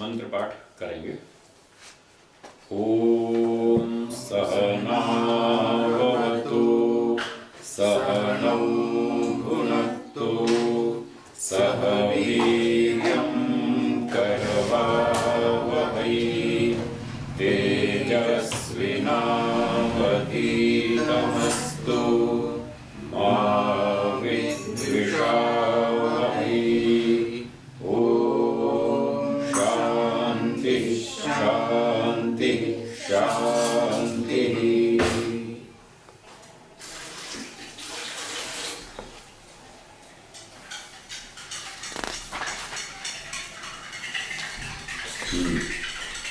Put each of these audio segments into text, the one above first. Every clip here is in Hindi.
मंत्र पाठ करेंगे। ओम सहनावतु सहनौ भुनक्तु सह वीर्यं करवावहै तेजस्विनावधीतमस्तु मा विद्विषावहै। शांति शांति।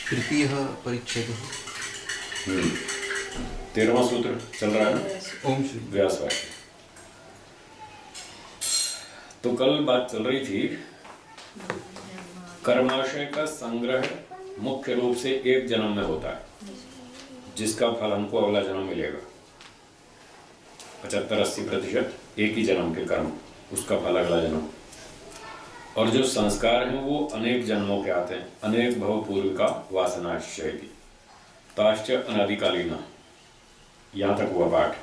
तृतीय परिच्छेद 13वां सूत्र चल रहा है। ओम श्री व्यासवाक्य। तो कल बात चल रही थी, कर्माशय का संग्रह मुख्य रूप से एक जन्म में होता है, जिसका फल हमको अगला जन्म मिलेगा। 75-80% एक ही जन्म के कर्म, उसका फल अगला जन्म। और जो संस्कार हैं वो अनेक जन्मों के आते हैं। अनेक भव पूर्व का वासनाश्चय की ताश्च अनादिकालीना। यहाँ तक हुआ पाठ।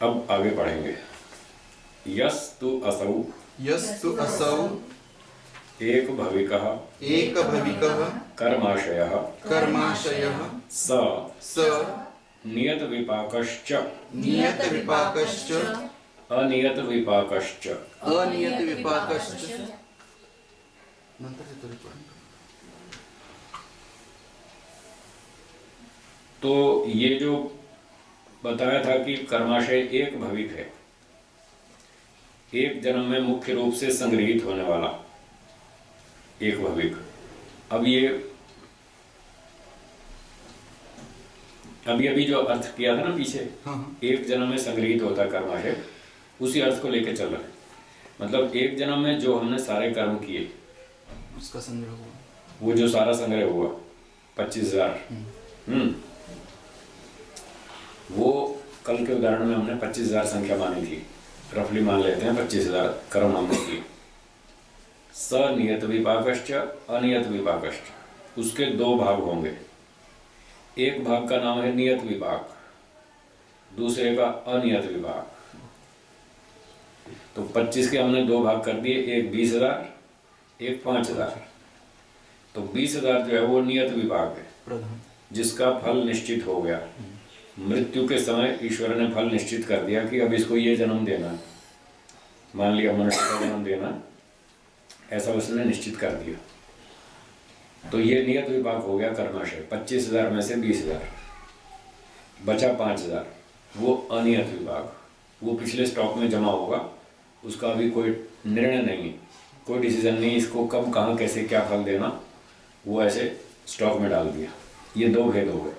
अब आगे पढ़ेंगे। यस्तु असौ एक भविकः कर्माशयः स नियत विपाकश्च अनियत विपाकश्च। तो ये जो बताया था कि कर्माशय एक भविक है, एक जन्म में मुख्य रूप से संग्रहित होने वाला एक भविक। अब ये अभी जो अर्थ किया था ना पीछे, एक जन्म में संग्रहित होता कर्माशय, उसी अर्थ को लेकर चल रहे हैं। मतलब एक जन्म में जो हमने सारे कर्म किए उसका संग्रह हुआ, वो जो सारा संग्रह हुआ 25,000। वो कल के उदाहरण में हमने 25,000 संख्या मानी थी, रफली मान लेते हैं 25,000 कर्म हमने किए। सनियत विपाकश्च अनियत विपाकश्च, उसके दो भाग होंगे। एक भाग का नाम है नियत विपाक, दूसरे का अनियत विपाक। तो 25 के हमने दो भाग कर दिए, एक 20,000 एक 5,000। तो 20,000 जो है वो नियत विपाक है, जिसका फल निश्चित हो गया। मृत्यु के समय ईश्वर ने फल निश्चित कर दिया कि अब इसको ये जन्म देना है। मान लिया मनुष्य का जन्म देना, ऐसा उसने निश्चित कर दिया। तो ये नियत विपाक हो गया कर्माशय। 25,000 में से 20,000 बचा 5,000, वो अनियत विपाक। वो पिछले स्टॉक में जमा होगा, उसका अभी कोई निर्णय नहीं, कोई डिसीजन नहीं, इसको कब कहाँ कैसे क्या फल देना, वो ऐसे स्टॉक में डाल दिया। ये दो भेद हो गए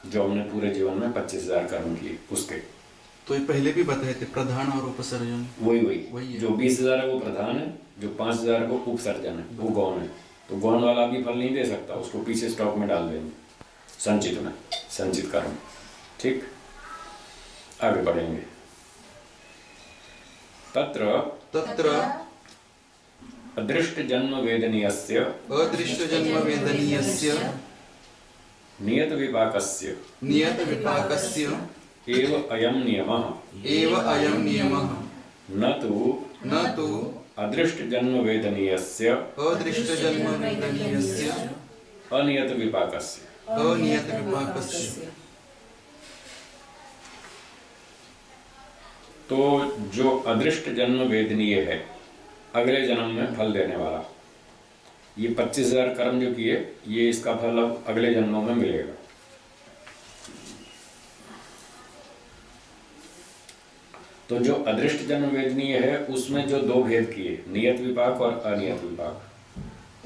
जो हमने पूरे जीवन में 25,000 कर्म किए उसके। तो ये पहले भी बताए थे, प्रधान और उपसर्जन। वही जो 20,000 है वो प्रधान है, जो 5,000 को उपसर्जन है वो गौण है। तो गौण वाला भी फल नहीं दे सकता, उसको पीछे स्टॉक में डाल देंगे, संचित में, संचित कर्म। ठीक, आगे बढ़ेंगे। तत्र अदृष्ट जन्म वेदनीयस्य नियत विपाकस्य एव अयं नियमः न तु अदृष्ट जन्म वेदनीयस्य अनियत विपाकस्य। तो जो अदृष्ट जन्म वेदनीय है, अगले जन्म में फल देने वाला, ये 25,000 कर्म जो किए, ये इसका फल अब अगले जन्मों में मिलेगा। तो जो अदृष्ट जन्म वेदनीय है, उसमें जो दो भेद किए, नियत विपाक और अनियत विपाक,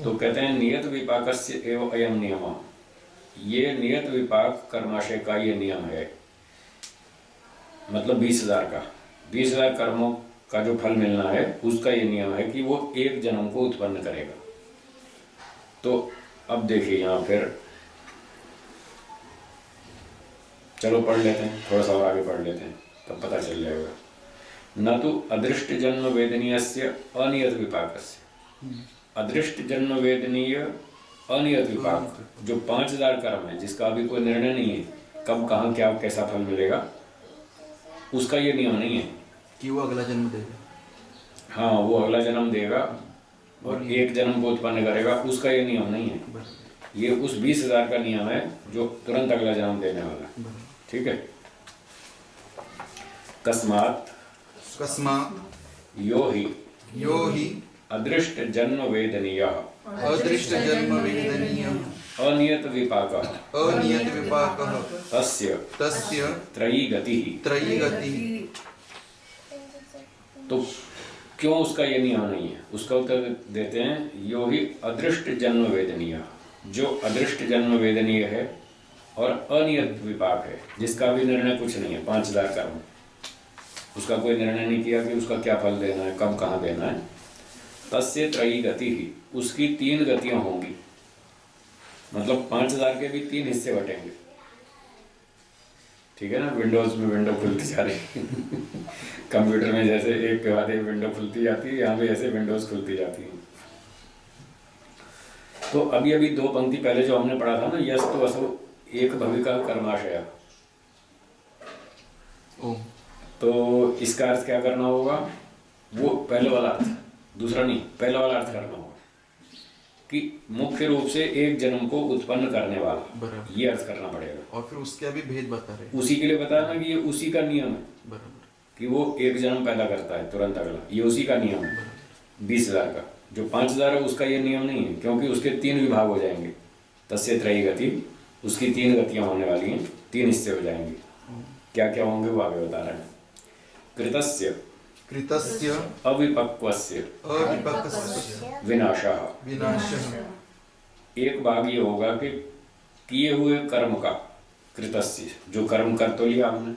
तो कहते हैं नियत विपाकस्य एव अयं नियमः। ये नियत विपाक कर्माशय का ये नियम है। मतलब 20,000 का, 20,000 कर्मों का जो फल मिलना है, उसका ये नियम है कि वो एक जन्म को उत्पन्न करेगा। तो अब देखिए यहाँ फिर चलो पढ़ लेते हैं, थोड़ा सा और आगे पढ़ लेते हैं, तब पता चल जाएगा। न तो अदृष्ट जन्म वेदनीयस्य अनियत विपाकस्य। अदृष्ट जन्म वेदनीय अनियत विपाक, जो 5000 कर्म है जिसका अभी कोई निर्णय नहीं है कब कहाँ क्या कैसा फल मिलेगा, उसका ये नियम नहीं है कि वो अगला जन्म देगा। हाँ वो अगला जन्म देगा और एक जन्म को उत्पन्न करेगा, उसका ये नियम नहीं है। ये उस 20,000 का नियम है जो तुरंत अगला जन्म देने वाला है। ठीक है। कस्मात कस्मात् यो ही अदृष्ट जन्म वेदनीय अदृष्ट जन्म वेदनीय अनियत विपाक अनियत विपाकः तस्य तस्य त्रयी गति। त्रयी गति। तो क्यों उसका ये नियम नहीं है, उसका उत्तर देते हैं यो ही अदृष्ट जन्म वेदनीय, जो अदृष्ट जन्म वेदनीय है और अनियत विपाक है जिसका भी निर्णय कुछ नहीं है। 5000 कर्म, उसका कोई निर्णय नहीं किया कि उसका क्या फल देना है कब कहाँ देना है। तस्य त्रयी गति ही, उसकी 3 गतियां होंगी, मतलब 5000 के भी 3 हिस्से बटेंगे। ठीक है ना, विंडोज में विंडो खुलती जा रही है कंप्यूटर में जैसे एक के बाद एक विंडो खुलती जाती है, यहाँ भी ऐसे विंडोज खुलती जाती हैं। तो अभी अभी 2 पंक्ति पहले जो हमने पढ़ा था ना, यस तो असो एक भविका कर्माशय, तो इसका अर्थ क्या करना होगा, वो पहले वाला अर्थ, दूसरा नहीं, पहला वाला अर्थ करना होगा कि मुख्य रूप से एक जन्म को उत्पन्न करने वाला, ये अर्थ करना पड़ेगा। और फिर उसके अभी भेद बता रहे, उसी के लिए बताया ना कि ये उसी का नियम है बराबर, कि वो एक जन्म पैदा करता है तुरंत अगला, ये उसी का नियम है 20,000 का। जो 5000 है उसका ये नियम नहीं है, क्योंकि उसके 3 विभाग हो जाएंगे। तस्य त्रयी गति, उसकी 3 गतियां होने वाली हैं, 3 हिस्से हो जाएंगे। क्या क्या होंगे वो आगे बता रहे हैं। कृतस्य अविपक्वस्य विनाशः, एक भाग ये होगा कि किए हुए कर्म का, कृतस्य जो कर्म कर तो लिया हमने,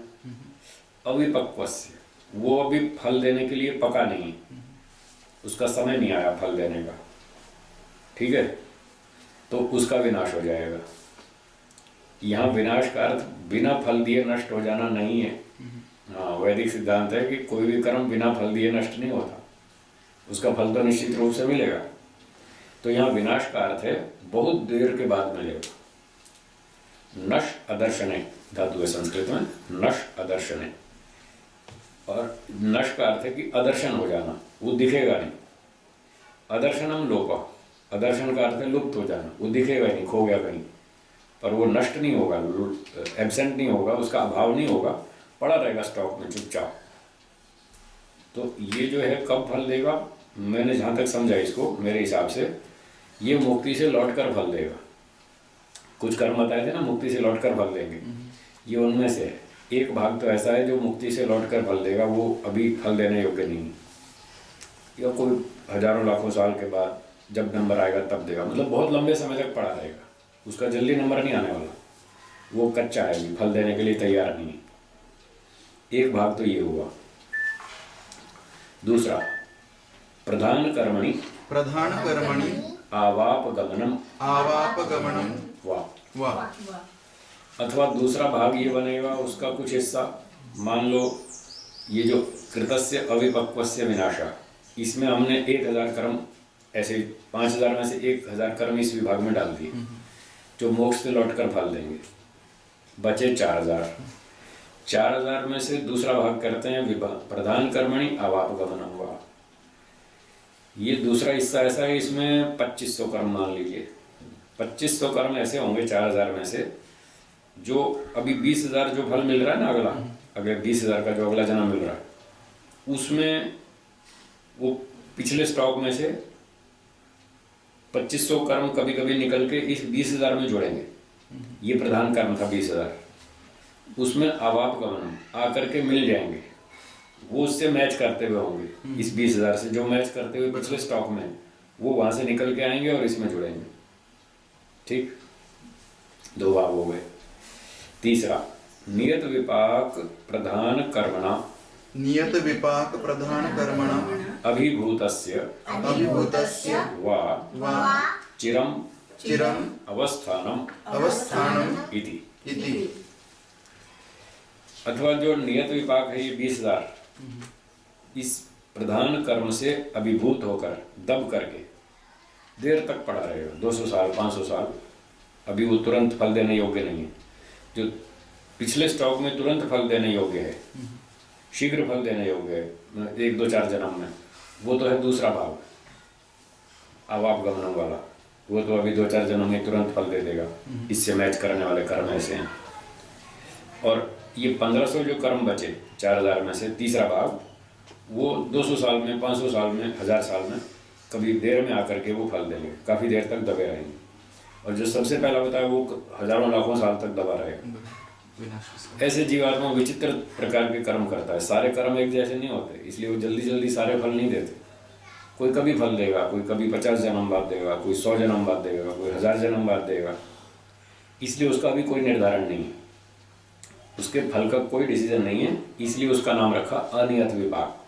अविपक्वस्य वो अभी फल देने के लिए पका नहीं, उसका समय नहीं आया फल देने का। ठीक है, तो उसका विनाश हो जाएगा। यहाँ विनाश का अर्थ बिना फल दिए नष्ट हो जाना नहीं है। हाँ, वैदिक सिद्धांत है कि कोई भी कर्म बिना फल दिए नष्ट नहीं होता, उसका फल तो निश्चित रूप से मिलेगा। तो यहाँ विनाश का अर्थ है बहुत देर के बाद मिलेगा। नश अदर्शने धातु है संस्कृत में, नश अदर्शने, और नश का अर्थ है कि अदर्शन हो जाना, वो दिखेगा नहीं। अदर्शनम लोप, अदर्शन का अर्थ है लुप्त हो जाना, वो दिखेगा नहीं, खो गया कहीं, पर वो नष्ट नहीं होगा, एब्सेंट नहीं होगा, उसका अभाव नहीं होगा, पड़ा रहेगा स्टॉक में चुपचाप। तो ये जो है कब फल देगा, मैंने जहाँ तक समझा इसको, मेरे हिसाब से ये मुक्ति से लौटकर फल देगा। कुछ कर्म बताए थे ना मुक्ति से लौटकर फल देंगे, ये उनमें से है। एक भाग तो ऐसा है जो मुक्ति से लौटकर फल देगा, वो अभी फल देने योग्य नहीं, या कोई हजारों लाखों साल के बाद जब नंबर आएगा तब देगा, मतलब बहुत लंबे समय तक पड़ा रहेगा, उसका जल्दी नंबर नहीं आने वाला, वो कच्चा है, अभी फल देने के लिए तैयार नहीं। एक भाग तो ये हुआ। दूसरा, प्रधान कर्मणि आवाप गमनम वा, अथवा दूसरा भाग ये बनेगा, उसका कुछ हिस्सा, मान लो ये जो कृतस्य अविपक्वस्य विनाशा, इसमें हमने 1000 कर्म, ऐसे 5000 में से 1000 कर्म इस विभाग में डाल दिए जो मोक्ष से लौटकर फल देंगे, बचे 4000 में से दूसरा भाग करते हैं प्रधान कर्मणि अवाप गमनम वा। ये दूसरा हिस्सा ऐसा है, इसमें 2500 कर्म मान लीजिए, 2500 कर्म ऐसे होंगे 4000 में से, जो अभी 20,000 जो फल मिल रहा है ना अगला, अगले 20,000 का जो अगला जन्म मिल रहा है, उसमें वो पिछले स्टॉक में से 2500 कर्म कभी कभी निकल के इस 20,000 में जोड़ेंगे। ये प्रधान कर्म था 20,000, उसमें अवाप गमनम आकर के मिल जाएंगे, वो उससे मैच करते हुए होंगे, इस 20,000 से जो मैच करते हुए पिछले स्टॉक में, वो वहां से निकल के आएंगे और इसमें जुड़ेंगे। ठीक, 2 भाग हो गए। तीसरा, नियत विपाक प्रधान कर्मणा अभिभूतस्य वा चिरम अवस्थानम इति। अथवा जो नियत विपाक है ये 20,000, इस प्रधान कर्म से अभिभूत होकर, दब करके, देर तक पड़ा रहेगा, 200 साल 500 साल। अभी वो तुरंत फल देने योग्य नहीं है। जो पिछले स्टॉक में तुरंत फल देने योग्य है, शीघ्र फल देने योग्य है 1 2 4 जन्म में, वो तो है दूसरा भाव, अवापगमन वाला। वो तो अभी 2 4 जन्म में तुरंत फल दे देगा। इससे मैच करने वाले कर्म ऐसे हैं। और ये 1500 जो कर्म बचे 4000 में से, तीसरा भाग वो 200 साल में 500 साल में 1000 साल में कभी देर में आकर के वो फल देंगे, काफ़ी देर तक दबे रहेंगे। और जो सबसे पहला बताया वो हजारों लाखों साल तक दबा रहेगा। ऐसे जीवात्मा विचित्र प्रकार के कर्म करता है। सारे कर्म एक जैसे नहीं होते, इसलिए वो जल्दी जल्दी सारे फल नहीं देते। कोई कभी फल देगा, कोई कभी 50 जन्म बाद देगा, कोई 100 जन्म बाद देगा, कोई 1000 जन्म बाद देगा। इसलिए उसका अभी कोई निर्धारण नहीं है, उसके फल का कोई डिसीजन नहीं है। इसलिए उसका नाम रखा अनियत विपाक।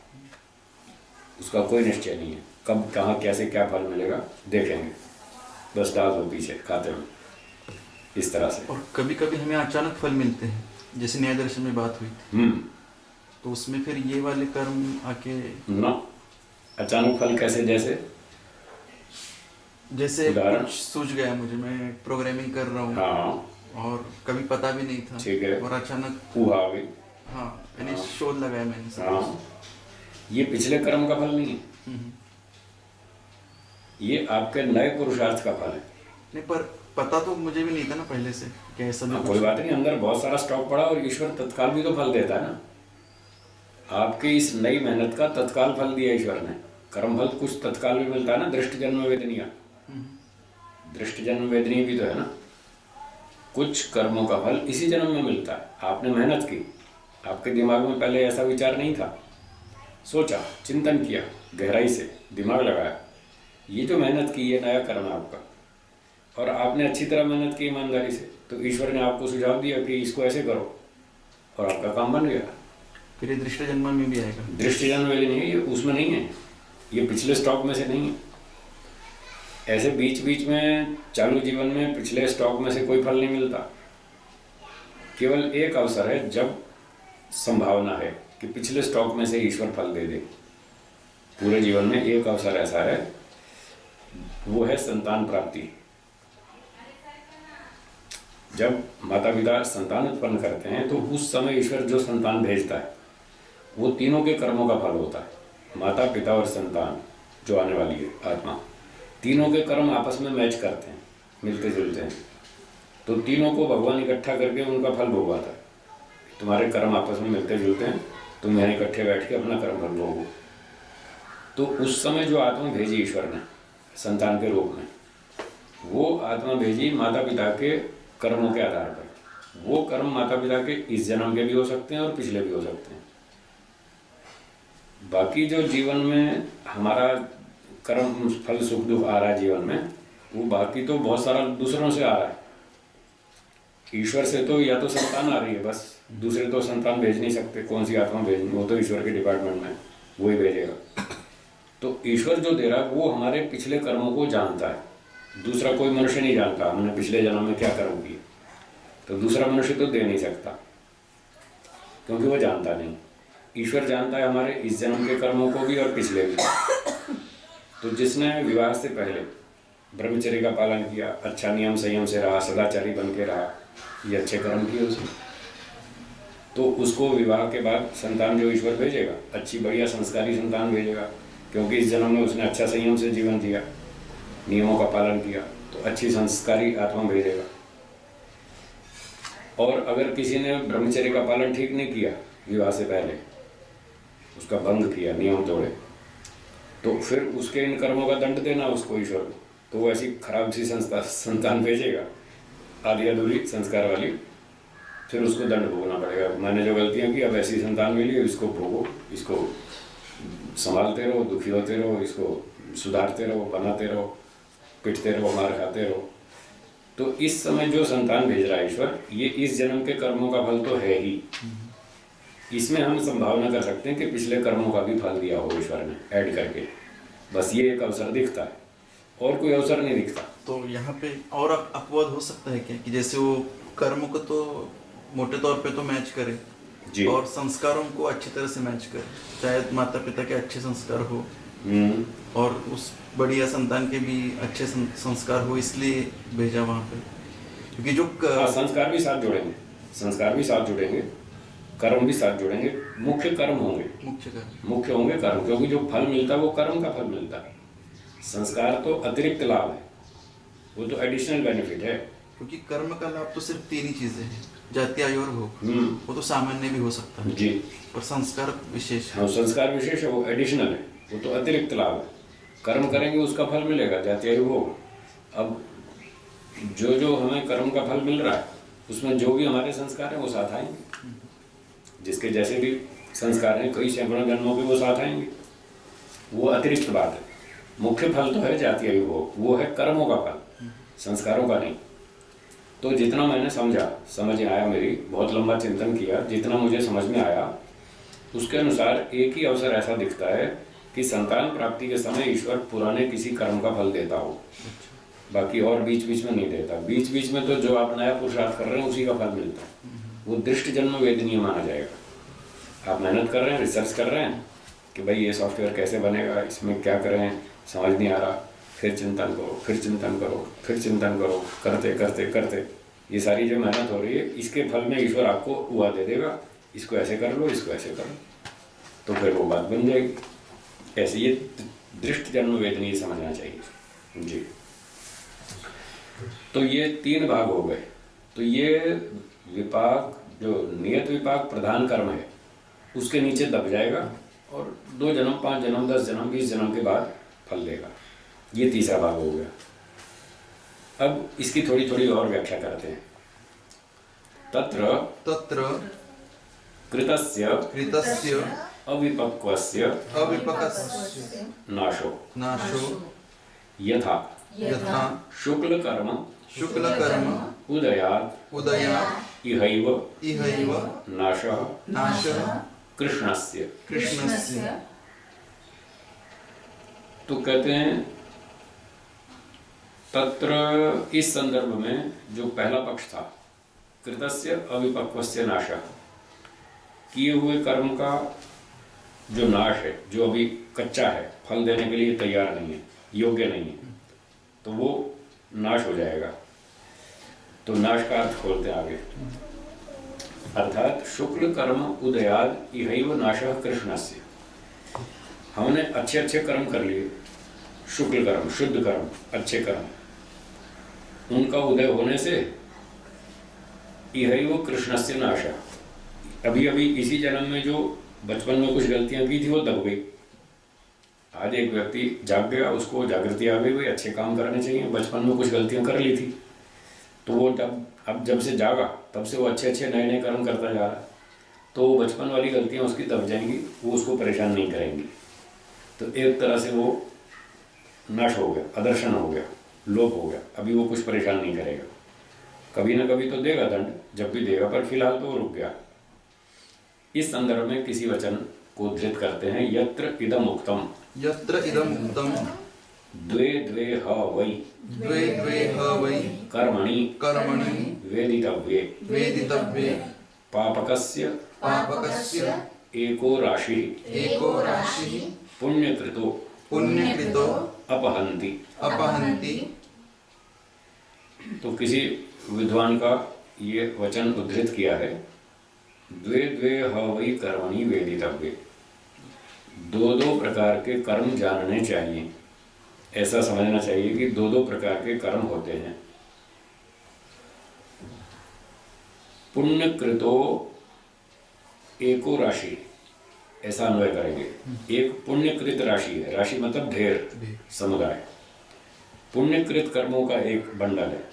उसका कोई निश्चय नहीं है, कब कहाँ कैसे क्या फल मिलेगा देखेंगे, बस डाल दो पीछे खाते में, इस तरह से। और कभी कभी हमें अचानक फल मिलते हैं, जैसे न्याय दर्शन में बात हुई थी। तो उसमें फिर ये वाले कर्म आके ना, अचानक फल कैसे? जैसे कुछ सूझ गया मुझे, मैं प्रोग्रामिंग कर रहा हूँ। हाँ। और कभी पता भी नहीं था। ठीक है। और अचानक वो आ गई। हाँ, यानी शोध लगाया मैंने। हाँ, ये पिछले कर्म का फल नहीं है, ये आपके नए पुरुषार्थ का फल है। नहीं, पर पता तो मुझे भी नहीं था ना पहले से कि ऐसा भी कोई बात नहीं, अंदर बहुत सारा स्टॉक पड़ा और ईश्वर तत्काल भी तो फल देता है ना। आपकी इस नई मेहनत का तत्काल फल दिया ईश्वर ने। कर्म फल कुछ तत्काल भी मिलता है ना, दृष्ट जन्म वेदनीय। दृष्ट जन्म वेदनीय भी तो है ना। कुछ कर्मों का फल इसी जन्म में मिलता है। आपने मेहनत की, आपके दिमाग में पहले ऐसा विचार नहीं था, सोचा, चिंतन किया, गहराई से दिमाग लगाया, ये जो मेहनत की ये नया कर्म है आपका। और आपने अच्छी तरह मेहनत की ईमानदारी से, तो ईश्वर ने आपको सुझाव दिया कि इसको ऐसे करो, और आपका काम बन गया। फिर ये दृष्ट जन्म में भी आएगा। दृष्ट जन्म वेदी नहीं है, ये उसमें नहीं है, ये पिछले स्टॉक में से नहीं है। ऐसे बीच बीच में चालू जीवन में पिछले स्टॉक में से कोई फल नहीं मिलता। केवल एक अवसर है जब संभावना है कि पिछले स्टॉक में से ईश्वर फल दे दे। पूरे जीवन में एक अवसर ऐसा है, वो है संतान प्राप्ति। जब माता पिता संतान उत्पन्न करते हैं तो उस समय ईश्वर जो संतान भेजता है वो तीनों के कर्मों का फल होता है। माता पिता और संतान जो आने वाली है आत्मा, तीनों के कर्म आपस में मैच करते हैं, मिलते जुलते हैं। तो तीनों को भगवान इकट्ठा करके उनका फल भोगवाता है। तुम्हारे कर्म आपस में मिलते जुलते हैं, तुम यहाँ इकट्ठे बैठ के अपना कर्म फल भोगो। तो उस समय जो आत्मा भेजी ईश्वर ने संतान के रूप में, वो आत्मा भेजी माता पिता के कर्मों के आधार पर। वो कर्म माता पिता के इस जन्म के भी हो सकते हैं और पिछले भी हो सकते हैं। बाकी जो जीवन में हमारा कर्म फल सुख दुख आ रहा है जीवन में, वो बाकी तो बहुत सारा दूसरों से आ रहा है। ईश्वर से तो या तो संतान आ रही है बस, दूसरे तो संतान भेज नहीं सकते। कौन सी आत्मा भेजनी, वो तो ईश्वर के डिपार्टमेंट में वो ही भेजेगा। तो ईश्वर जो दे रहा है वो हमारे पिछले कर्मों को जानता है। दूसरा कोई मनुष्य नहीं जानता हमने पिछले जन्म में क्या कर्म किए, तो दूसरा मनुष्य तो दे नहीं सकता क्योंकि वो जानता नहीं। ईश्वर जानता है हमारे इस जन्म के कर्मों को भी और पिछले भी। तो जिसने विवाह से पहले ब्रह्मचर्य का पालन किया, अच्छा नियम संयम से रहा, सदाचारी बन के रहा, ये अच्छे कर्म किए उसने, तो उसको विवाह के बाद संतान जो ईश्वर भेजेगा, अच्छी बढ़िया संस्कारी संतान भेजेगा। क्योंकि इस जन्म में उसने अच्छा संयम से जीवन जिया, नियमों का पालन किया, तो अच्छी संस्कारी आत्मा भेजेगा। और अगर किसी ने ब्रह्मचर्य का पालन ठीक नहीं किया, विवाह से पहले उसका भंग किया, नियम तोड़े, तो फिर उसके इन कर्मों का दंड देना उसको ईश्वर को, तो वो ऐसी खराब सी संतान भेजेगा, आधी अधूरी संस्कार वाली, फिर उसको दंड भोगना पड़ेगा। मैंने जो गलतियां की, अब ऐसी संतान मिली, इसको भोगो, इसको संभालते रहो, दुखी होते रहो, इसको सुधारते रहो, बनाते रहो, पिटते रहो, मार खाते रहो। तो इस समय जो संतान भेज रहा है ईश्वर, ये इस जन्म के कर्मों का फल तो है ही। इसमें हम संभावना कर सकते हैं कि पिछले कर्मों का भी फल दिया हो ईश्वर ने ऐड करके। बस ये एक अवसर दिखता है और कोई अवसर नहीं दिखता। तो यहाँ पे और अपवाद हो सकता है क्या, कि जैसे वो कर्मों को तो मोटे तौर पे तो मैच करे जी, और संस्कारों को अच्छी तरह से मैच करे, चाहे माता पिता के अच्छे संस्कार हो और उस बढ़िया संतान के भी अच्छे संस्कार हो, इसलिए भेजा वहाँ पे। क्योंकि जो संस्कार भी साथ जुड़ेंगे, संस्कार भी साथ जुड़ेंगे, कर्म भी साथ जुड़ेंगे। मुख्य कर्म होंगे, मुख्य होंगे कर्म, क्योंकि जो फल मिलता है वो कर्म का फल मिलता है। संस्कार तो अतिरिक्त लाभ है, वो तो एडिशनल बेनिफिट है। क्योंकि कर्म का लाभ तो सिर्फ 3 ही चीजें हैं, जाति, आयु और भोग। वो तो सामान्य भी हो सकता है जी, और संस्कार विशेष है। हाँ, संस्कार विशेष है, वो एडिशनल है, वो तो अतिरिक्त लाभ है। कर्म करेंगे उसका फल मिलेगा, जाति आयु भोग। अब जो हमें कर्म का फल मिल रहा है उसमें जो भी हमारे संस्कार हैं वो साथ आएंगे। जिसके जैसे भी संस्कार हैं, कई सैकड़ों जन्मों के, वो साथ आएंगे। वो अतिरिक्त बात है। मुख्य फल तो है जाति आयु भोग, वो है कर्मों का फल, संस्कारों का नहीं। तो जितना मैंने समझ आया, मेरी बहुत लंबा चिंतन किया, जितना मुझे समझ में आया उसके अनुसार एक ही अवसर ऐसा दिखता है कि संतान प्राप्ति के समय ईश्वर पुराने किसी कर्म का फल देता हो, बाकी और बीच बीच में नहीं देता। बीच बीच में तो जो आप नया पुरुषार्थ कर रहे हैं उसी का फल मिलता है, वो दृष्ट जन्म वेदनीय माना जाएगा। आप मेहनत कर रहे हैं, रिसर्च कर रहे हैं कि भाई ये सॉफ्टवेयर कैसे बनेगा, इसमें क्या करें, समझ नहीं आ रहा, फिर चिंतन करो, फिर चिंतन करो, फिर चिंतन करो, करते करते करते ये सारी जो मेहनत हो रही है, इसके फल में ईश्वर आपको हुआ दे देगा, इसको ऐसे कर लो, इसको ऐसे करो, तो फिर वो बात बन जाएगी। ऐसे ये दृष्ट जन्म वेदनीय समझना चाहिए जी। तो ये 3 भाग हो गए। तो ये विपाक, जो नियत विपाक प्रधान कर्म है, उसके नीचे दब जाएगा और 2 जन्म, 5 जन्म, 10 जन्म, 20 जन्म के बाद फल देगा। ये तीसरा भाग हो गया। अब इसकी थोड़ी थोड़ी और व्याख्या करते हैं। तत्र कृतस्य अविपक्वस्य नाशो यथा शुक्ल कर्म उदयात् इहैव नाशः कृष्णस्य। तो कहते हैं तत्र, इस संदर्भ में जो पहला पक्ष था, कृतस्य अविपक्वस्य नाशः, किए हुए कर्म का जो नाश है, जो अभी कच्चा है, फल देने के लिए तैयार नहीं है, योग्य नहीं है, तो वो नाश हो जाएगा। तो नाश का अर्थ खोलते आगे, अर्थात शुक्ल कर्म उदयाद इहैव नाशः कृष्णस्य। हमने अच्छे अच्छे कर्म कर लिए, शुक्ल कर्म, शुद्ध कर्म, अच्छे कर्म, उनका उदय होने से इहैव कृष्णस्य नाशः, अभी अभी इसी जन्म में जो बचपन में कुछ गलतियां की थी वो दब गई। आज एक व्यक्ति जाग गया, उसको जागृति आ गई, भाई अच्छे काम करने चाहिए, बचपन में कुछ गलतियां कर ली थी, तो वो अब जब से जागा तब से वो अच्छे अच्छे नए नए कर्म करता जा रहा है, तो वो बचपन वाली गलतियां उसकी दब जाएंगी, वो उसको परेशान नहीं करेंगी। तो एक तरह से वो नष्ट हो गया, अदर्शन हो गया, लोप हो गया, अभी वो कुछ परेशान नहीं करेगा। कभी ना कभी तो देगा दंड, जब भी देगा, पर फिलहाल तो वो रुक गया। इस संदर्भ में किसी वचन को धृत करते हैं, यत्र इदम उक्तम द्वे द्वे ह वै कर्मणि वेदितव्ये पापकस्य एको राशिः पुण्यकृतो अपहन्ति। तो किसी विद्वान का ये वचन उद्धृत किया है, द्वे द्वे ह वै कर्मणि वेदितव्ये, 2 प्रकार के कर्म जानने चाहिए। ऐसा समझना चाहिए कि 2 प्रकार के कर्म होते हैं। पुण्यकृतो एको राशि, ऐसा अन्वय करेंगे। एक पुण्यकृत राशि है, राशि मतलब ढेर, समुदाय। पुण्यकृत कर्मों का एक बंडल है,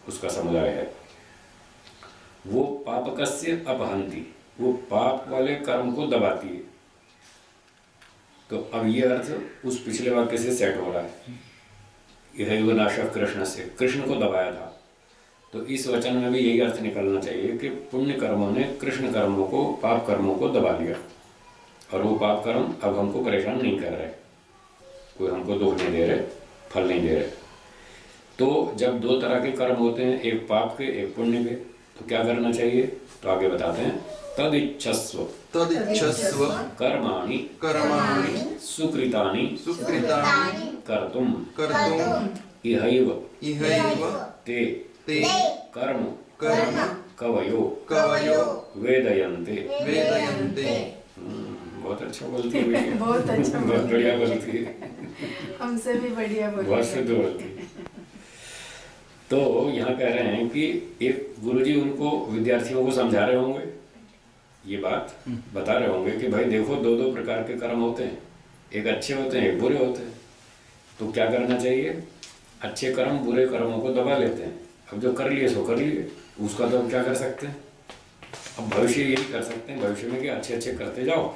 उसका समुदाय है। वो पापकस्य अपहन्ति, वो पाप वाले कर्म को दबाती है। तो अब ये अर्थ उस पिछले वाक्य से सेट हो रहा है, इहैव नाशः कृष्णस्य, कृष्ण को दबाया था। तो इस वचन में भी यही अर्थ निकलना चाहिए कि पुण्य कर्मों ने कृष्ण कर्मों को, पाप कर्मों को दबा लिया, और वो पाप कर्म अब हमको परेशान नहीं कर रहे, कोई हमको दुख नहीं दे रहे, फल नहीं दे रहे। तो जब 2 तरह के कर्म होते हैं, एक पाप के, एक पुण्य के, तो क्या करना चाहिए? तो आगे बताते हैं, तदिच्छस्व कर्माणि सुकृतानि कर्तुम इहैव ते कर्म कवयो वेदयन्ते। बहुत अच्छा बोलती है भैया। बहुत अच्छा बहुत बढ़िया बोलती है, हमसे भी बढ़िया बहुत बोलिए। शुद्ध बोलती है। तो यहाँ कह रहे हैं कि एक गुरुजी उनको विद्यार्थियों को समझा रहे होंगे, ये बात बता रहे होंगे कि भाई देखो, दो दो प्रकार के कर्म होते हैं, एक अच्छे होते हैं, एक बुरे होते हैं। तो क्या करना चाहिए? अच्छे कर्म बुरे कर्मों को दबा लेते हैं। अब जो कर लिए सो कर लिए, उसका तो हम क्या कर सकते हैं? अब भविष्य यही कर सकते हैं, भविष्य में कि अच्छे अच्छे करते जाओ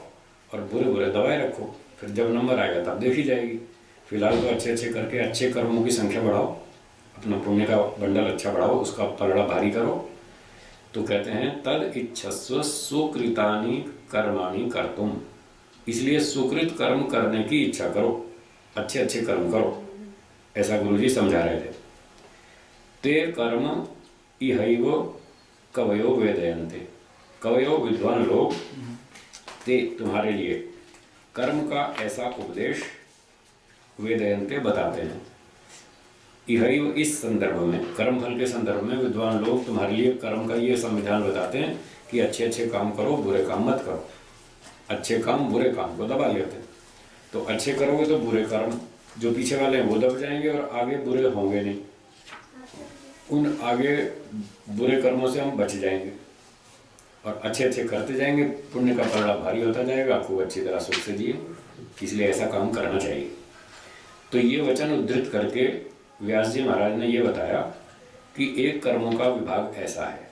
और बुरे बुरे दबाए रखो, फिर जब नंबर आएगा तब देखी जाएगी। फिलहाल तो अच्छे अच्छे करके अच्छे कर्मों की संख्या बढ़ाओ, अपना पुण्य का बंडल अच्छा बढ़ाओ, उसका पलड़ा भारी करो। तो कहते हैं तद इच्छस्व सुकृतानि कर्माणि कर्तुम, इसलिए सुकृत कर्म करने की इच्छा करो, अच्छे अच्छे कर्म करो, ऐसा गुरुजी समझा रहे थे। ते कर्म इहैव कवयो वेदयन्ते, कवयो विद्वान लोग, ते तुम्हारे लिए कर्म का ऐसा उपदेश वेदयन्ते बताते हैं। इहैव इस संदर्भ में, कर्म फल के संदर्भ में विद्वान लोग तुम्हारे लिए कर्म का ये संविधान बताते हैं कि अच्छे अच्छे काम करो, बुरे काम मत करो। अच्छे काम बुरे काम को दबा लेते हैं, तो अच्छे करोगे तो बुरे कर्म जो पीछे वाले हैं वो दब जाएंगे और आगे बुरे होंगे नहीं। उन आगे बुरे कर्मों से हम बच जाएंगे और अच्छे अच्छे करते जाएंगे, पुण्य का पलड़ा भारी होता जाएगा, खूब अच्छी तरह सुख से जिए। इसलिए ऐसा काम करना चाहिए। तो ये वचन उद्धृत करके व्यास जी महाराज ने ये बताया कि एक कर्मों का विभाग ऐसा है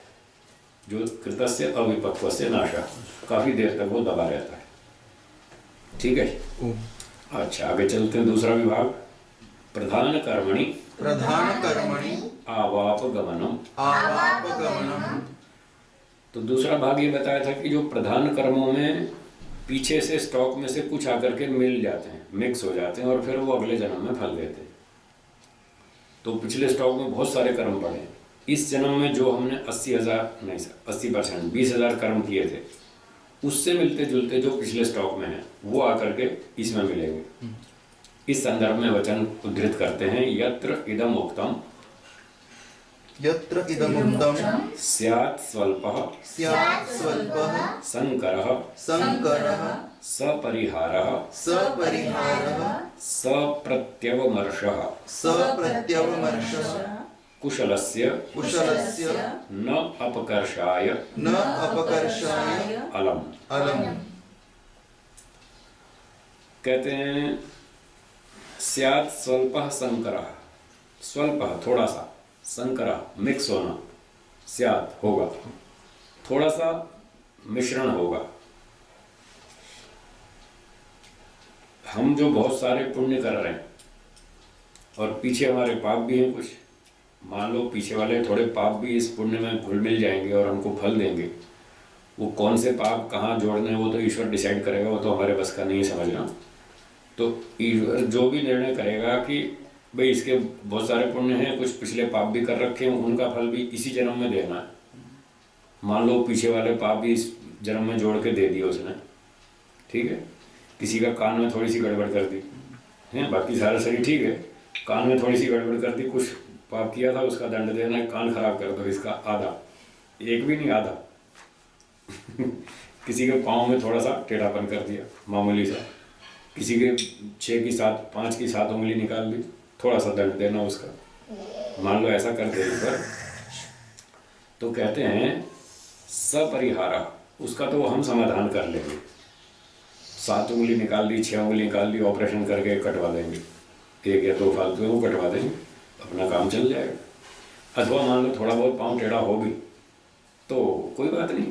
जो कृतस्य अविपक्वस्य नाशः, काफी देर तक वो दबा रहता है। ठीक है। अच्छा, आगे चलते हैं। दूसरा विभाग, प्रधान कर्मणि आवापगमनम। तो दूसरा भाग ये बताया था कि जो प्रधान कर्मों में पीछे से स्टॉक में से कुछ आकर के मिल जाते हैं, मिक्स हो जाते हैं और फिर वो अगले जन्म में फल देते हैं। तो पिछले स्टॉक में बहुत सारे कर्म पड़े, इस जन्म में जो हमने 80% 20,000 कर्म किए थे, उससे मिलते जुलते जो पिछले स्टॉक में है वो आकर के इसमें मिलेंगे। इस संदर्भ में वचन उद्धृत करते हैं, यत्र इदम उक्तम स्यात् स्वल्पः संकरः सपरिहारः सप्रत्यवमर्शः कुशलस्य न अपकर्षाय अलम। कहते हैं स्यात् स्वल्पः संकरः, स्वल्पः थोड़ा सा, संकरः मिक्स होना, स्यात् होगा, थोड़ा सा मिश्रण होगा। हम जो बहुत सारे पुण्य कर रहे हैं और पीछे हमारे पाप भी हैं कुछ, मान लो पीछे वाले थोड़े पाप भी इस पुण्य में घुल मिल जाएंगे और हमको फल देंगे। वो कौन से पाप कहाँ जोड़ने हैं वो तो ईश्वर डिसाइड करेगा, वो तो हमारे बस का नहीं समझना। तो ईश्वर जो भी निर्णय करेगा कि भाई इसके बहुत सारे पुण्य हैं, कुछ पिछले पाप भी कर रखे हैं, उनका फल भी इसी जन्म में देना है। मान लो पीछे वाले पाप भी इस जन्म में जोड़ के दे दिए उसने, ठीक है। किसी का कान में थोड़ी सी गड़बड़ कर दी है, बाकी सारा शरीर ठीक है, कान में थोड़ी सी गड़बड़ कर दी, कुछ पाप किया था उसका दंड देना है, कान खराब कर दो इसका आधा, एक भी नहीं आधा। किसी के पाँव में थोड़ा सा टेढ़ापन कर दिया मामूली सा, किसी के 6 की 7 5 की 7 उंगली निकाल दी, थोड़ा सा दंड देना उसका। मान लो ऐसा कर दे पर, तो कहते हैं सपरिहारा, उसका तो हम समाधान कर लेंगे। 7 उंगली निकाल दी, 6 उंगली निकाल दी, ऑपरेशन करके कटवा देंगे, 1 या 2 फालतू है वो कटवा देंगे, अपना काम चल जाएगा। अथवा मान लो थोड़ा बहुत पाँव टेढ़ा हो भी तो कोई बात नहीं,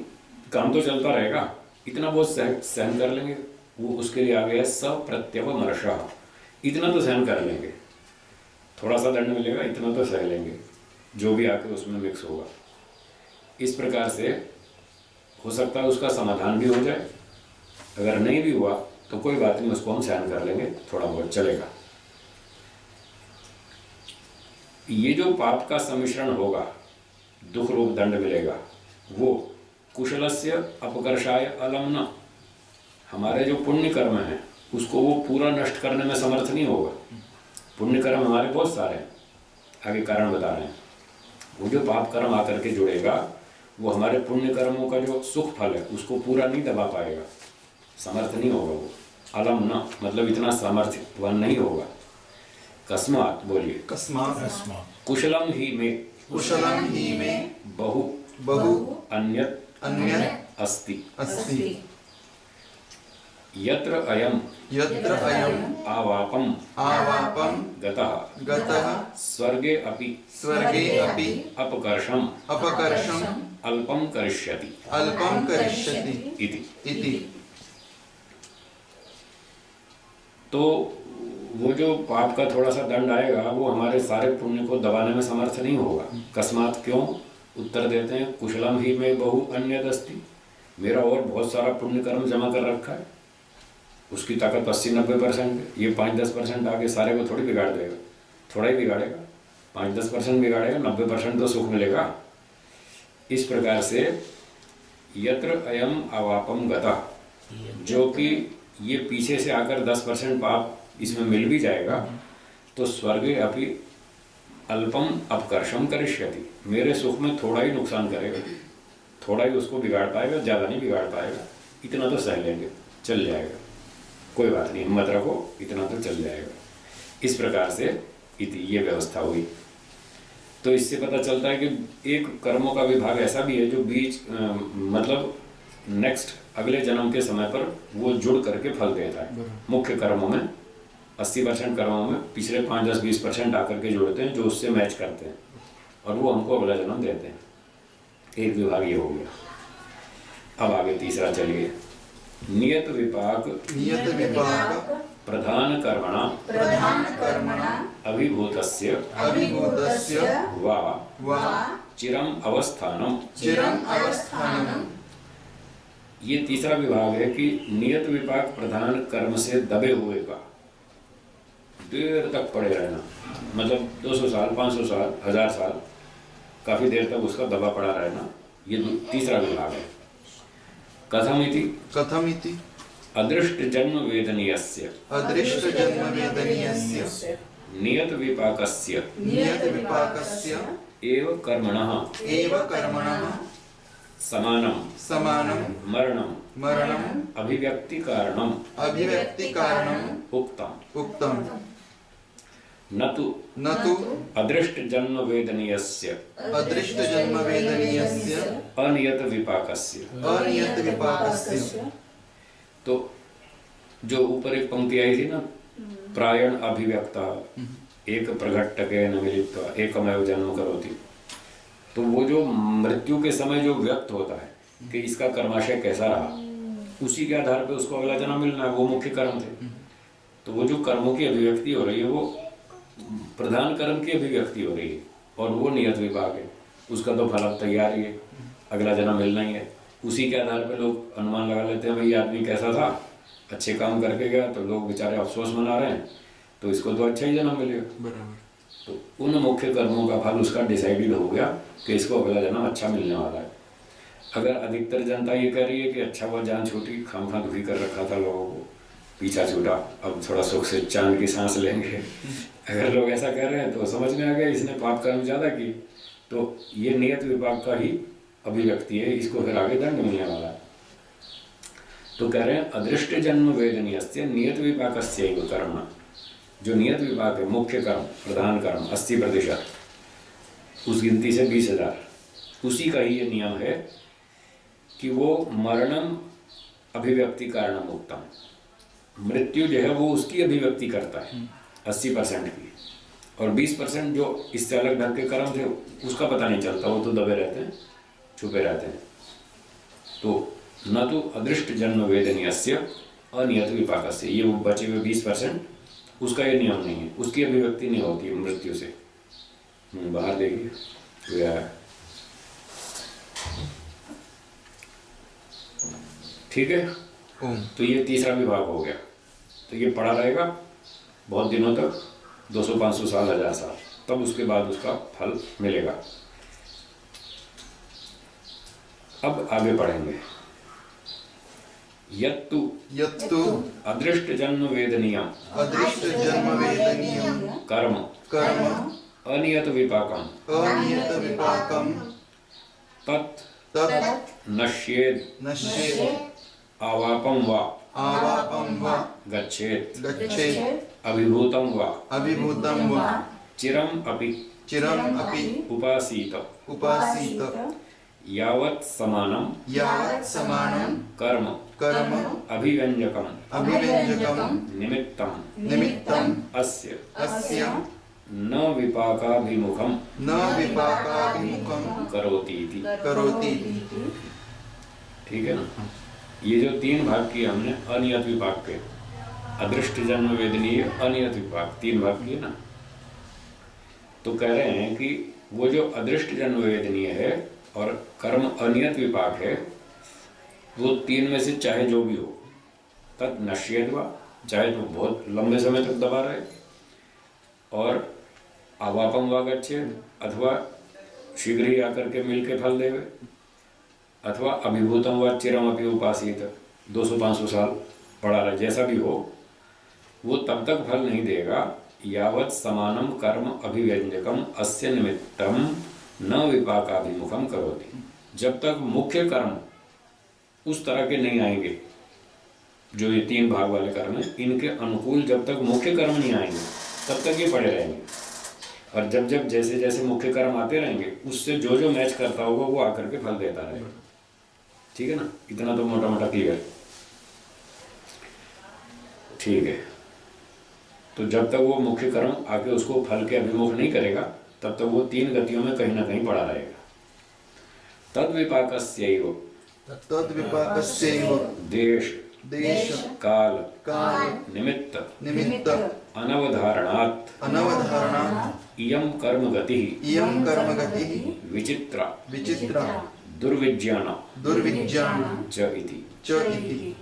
काम तो चलता रहेगा, इतना बहुत सहन कर लेंगे। वो उसके लिए आ गया सप्रत्यवमर्शः, इतना तो सहन कर लेंगे, थोड़ा सा दंड मिलेगा, इतना तो सह लेंगे, जो भी आके उसमें मिक्स होगा। इस प्रकार से हो सकता है उसका समाधान भी हो जाए, अगर नहीं भी हुआ तो कोई बात नहीं, उसको हम सहन कर लेंगे, थोड़ा बहुत चलेगा। ये जो पाप का सम्मिश्रण होगा, दुख रूप दंड मिलेगा, वो कुशलस्य अपकर्षाय अलम न, हमारे जो पुण्य कर्म है उसको वो पूरा नष्ट करने में समर्थ नहीं होगा। पुण्य कर्म हमारे बहुत सारे हैं, आगे कारण बता रहे हैं। वो जो पाप कर्म आकर के जुड़ेगा वो हमारे पुण्य कर्मों का जो सुख फल है उसको पूरा नहीं दबा पाएगा, समर्थ नहीं होगा वो। अलम न मतलब इतना सामर्थ्यवान नहीं होगा। कस्मात बोलिए, कस्मात् कुशलम ही में, कुशलम ही में बहु बहु अन्यत अन्यत् अस्ति। अस्ति। यत्र अयम यत्र अयम् आवापम आवापं गतः गतः स्वर्गे अपि स्वर्गे अपि अपकर्षम अपकर्षम् अल्पम करिष्यति अल्पं करिष्यति इति। इति। तो वो जो पाप का थोड़ा सा दंड आएगा वो हमारे सारे पुण्य को दबाने में समर्थ नहीं होगा। कस्मात क्यों? उत्तर देते हैं कुशलम ही में बहु अन्यदस्ति, मेरा और बहुत सारा पुण्य कर्म जमा कर रखा है, उसकी ताकत 80-90% है। ये 5-10% आगे सारे को थोड़ी बिगाड़ देगा, थोड़ा ही बिगाड़ेगा। 5-10% बिगाड़ेगा, 90% तो सुख मिलेगा। इस प्रकार से यत्र अयम अवापम गता, जो कि ये पीछे से आकर 10% पाप इसमें मिल भी जाएगा तो स्वर्गे अपि अल्पम अपकर्षम करिष्यति, मेरे सुख में थोड़ा ही नुकसान करेगा, थोड़ा ही उसको बिगाड़ पाएगा, ज़्यादा नहीं बिगाड़ पाएगा। इतना तो सह लेंगे, चल जाएगा, कोई बात नहीं, हिम्मत रखो, इतना तो चल जाएगा। इस प्रकार से इति ये व्यवस्था हुई। तो इससे पता चलता है कि एक कर्मों का विभाग ऐसा भी है जो बीच मतलब नेक्स्ट अगले जन्म के समय पर वो जुड़ करके फल देता है। मुख्य कर्मों में 80% कर्मों में पिछले 5-10-20% आकर के जुड़ते हैं जो उससे मैच करते हैं और वो हमको अगला जन्म देते हैं। एक विभाग ये हो गया। अब आगे तीसरा चलिए। नियत विपाक प्रधान कर्मणा अभिभूतस्य वा चिरम अवस्थानम। ये तीसरा विभाग है कि नियत विपाक प्रधान कर्म से दबे हुए का देर तक पड़े रहना, मतलब 200 साल, 500 साल, 1000 साल, काफी देर तक उसका दबा पड़ा रहना, ये तीसरा विभाग है। कथमिति अदृष्ट जन्म वेदनीयस्य नियत विपाकस्य एव कर्मणः समानं मरणं अभिव्यक्ति कारणम उक्तम न तो अदृष्ट जन्म वेदनीयस्य अनियत विपाकस्य। तो जो ऊपर एक पंक्ति आई थी ना, प्रायण अभिव्यक्ता एक प्रघट्टकेन मिलित्वा एकमेव जन्म करोति, तो वो जो मृत्यु के समय जो व्यक्त होता है कि इसका कर्माशय कैसा रहा, उसी के आधार पे उसको अगला जन्म मिलना है। वो मुख्य कर्म थे, तो वो जो कर्मों की अभिव्यक्ति हो रही है वो प्रधान कर्म की अभिव्यक्ति हो रही है और वो नियत विभाग है, उसका तो फल अब तैयार ही है, अगला जन्म मिलना ही है। उसी के आधार पे लोग अनुमान लगा लेते हैं भाई आदमी कैसा था, अच्छे काम करके गया तो लोग बेचारे अफसोस मना रहे हैं, तो इसको तो अच्छा ही जन्म मिलेगा। तो उन मुख्य कर्मों का फल उसका डिसाइडेड हो गया कि इसको अगला जन्म अच्छा मिलने वाला है। अगर अधिकतर जनता ये कह रही है कि अच्छा वो जान छूटी, खामखा दुखी कर रखा था लोगों को, पीछा छूटा, अब थोड़ा सुख से चांद की सांस लेंगे, अगर लोग ऐसा कह रहे हैं तो समझ में आ गया इसने पाप कर्म ज़्यादा की, तो ये नियत विपाक का ही अभिव्यक्ति है, इसको फिर आगे दंड मिलने वाला है। तो कह रहे हैं अदृष्ट जन्म वेदनीयस्य नियत विपाकस्यैव कर्म, जो नियत विपाक है मुख्य कर्म प्रधान कर्म 80%, उस गिनती से 20,000, उसी का ही ये नियम है कि वो मरणम अभिव्यक्ति कारणम उक्तम, मृत्यु जो है वो उसकी अभिव्यक्ति करता है 80% की, और 20% जो इससे अलग ढंग के कर्म थे उसका पता नहीं चलता, वो तो दबे रहते हैं, छुपे रहते हैं। तो न तो अदृष्ट जन्म वेदनीयस्य अनियत विपाकस्य, ये वो बचे हुए 20% उसका ये नियम नहीं है, उसकी अभिव्यक्ति नहीं होती मृत्यु से। बाहर देखिए, ठीक है। तो ये तीसरा विभाग हो गया, तो ये पड़ा रहेगा बहुत दिनों तक, 200-500 साल, 1000 साल, तब उसके बाद उसका फल मिलेगा। अब आगे पढ़ेंगे। यत्तु यत्तु अदृष्ट जन्म वेदनीयम अदृष्ट जन्म वेदनीयं कर्म कर्म अनियत विपाकम अनियत विपाकं तत् तत् नश्येद नश्येत् आवापम वा आवापं वा गच्छेत गच्छेत् अभिभूतं वा अभिभूतं वा चिरम अपि चिरम् अपि उपासीत उपासीत यावत् समानं यावत् समानं कर्म कर्म अभिव्यंजकम अभिव्यंजकं निमित्तम निमित्तम् अस्य अस्य न विपाकाभिमुखम न विपाकाभिमुखं करोति इति। करोति। ठीक है ना। ये जो 3 भाग किए हमने अनियत विपाक के, अदृष्ट जन्म वेदनीय अनियत विपाक 3 भाग किए ना। तो कह रहे हैं कि वो जो अदृष्ट जन्म वेदनीय है और कर्म अनियत विपाक है, वो 3 में से चाहे जो भी हो, तत् नश्येद वा, चाहे तो बहुत लंबे समय तक दबा रहे, और आवापम वा गच्छेद, अथवा शीघ्र ही आकर के मिल के फल देवे, अथवा अभिभूतम वा चिरम अपि उपासीत, 200-500 साल पड़ा रहे, जैसा भी हो वो तब तक फल नहीं देगा यावत् समानम कर्म अभिव्यंजकम अस्य निमित्तम न विपाकाभिमुखम करोति। जब तक मुख्य कर्म उस तरह के नहीं आएंगे, जो ये 3 भाग वाले कर्म हैं, इनके अनुकूल जब तक मुख्य कर्म नहीं आएंगे तब तक ये पड़े रहेंगे। और जब जब जैसे जैसे मुख्य कर्म आते रहेंगे, उससे जो जो मैच करता होगा वो आकर के फल देता रहेगा। ठीक है ना। इतना तो मोटा मोटा क्लियर। ठीक है। तो जब तक वो मुख्य कर्म आके उसको फल के अभिमुख नहीं करेगा, तब तक वो 3 गतियों में कहीं ना कहीं पड़ा रहेगा। तद विपाकस्यैव तद् विपाकस्यैव देश देश काल काल निमित्त निमित्त अनवधारणात् अनवधारणात् इयं कर्म गति इयं कर्मगतिः विचित्रा विचित्रा दुर्विज्ञान दुर्विज्ञान च इति। च इति।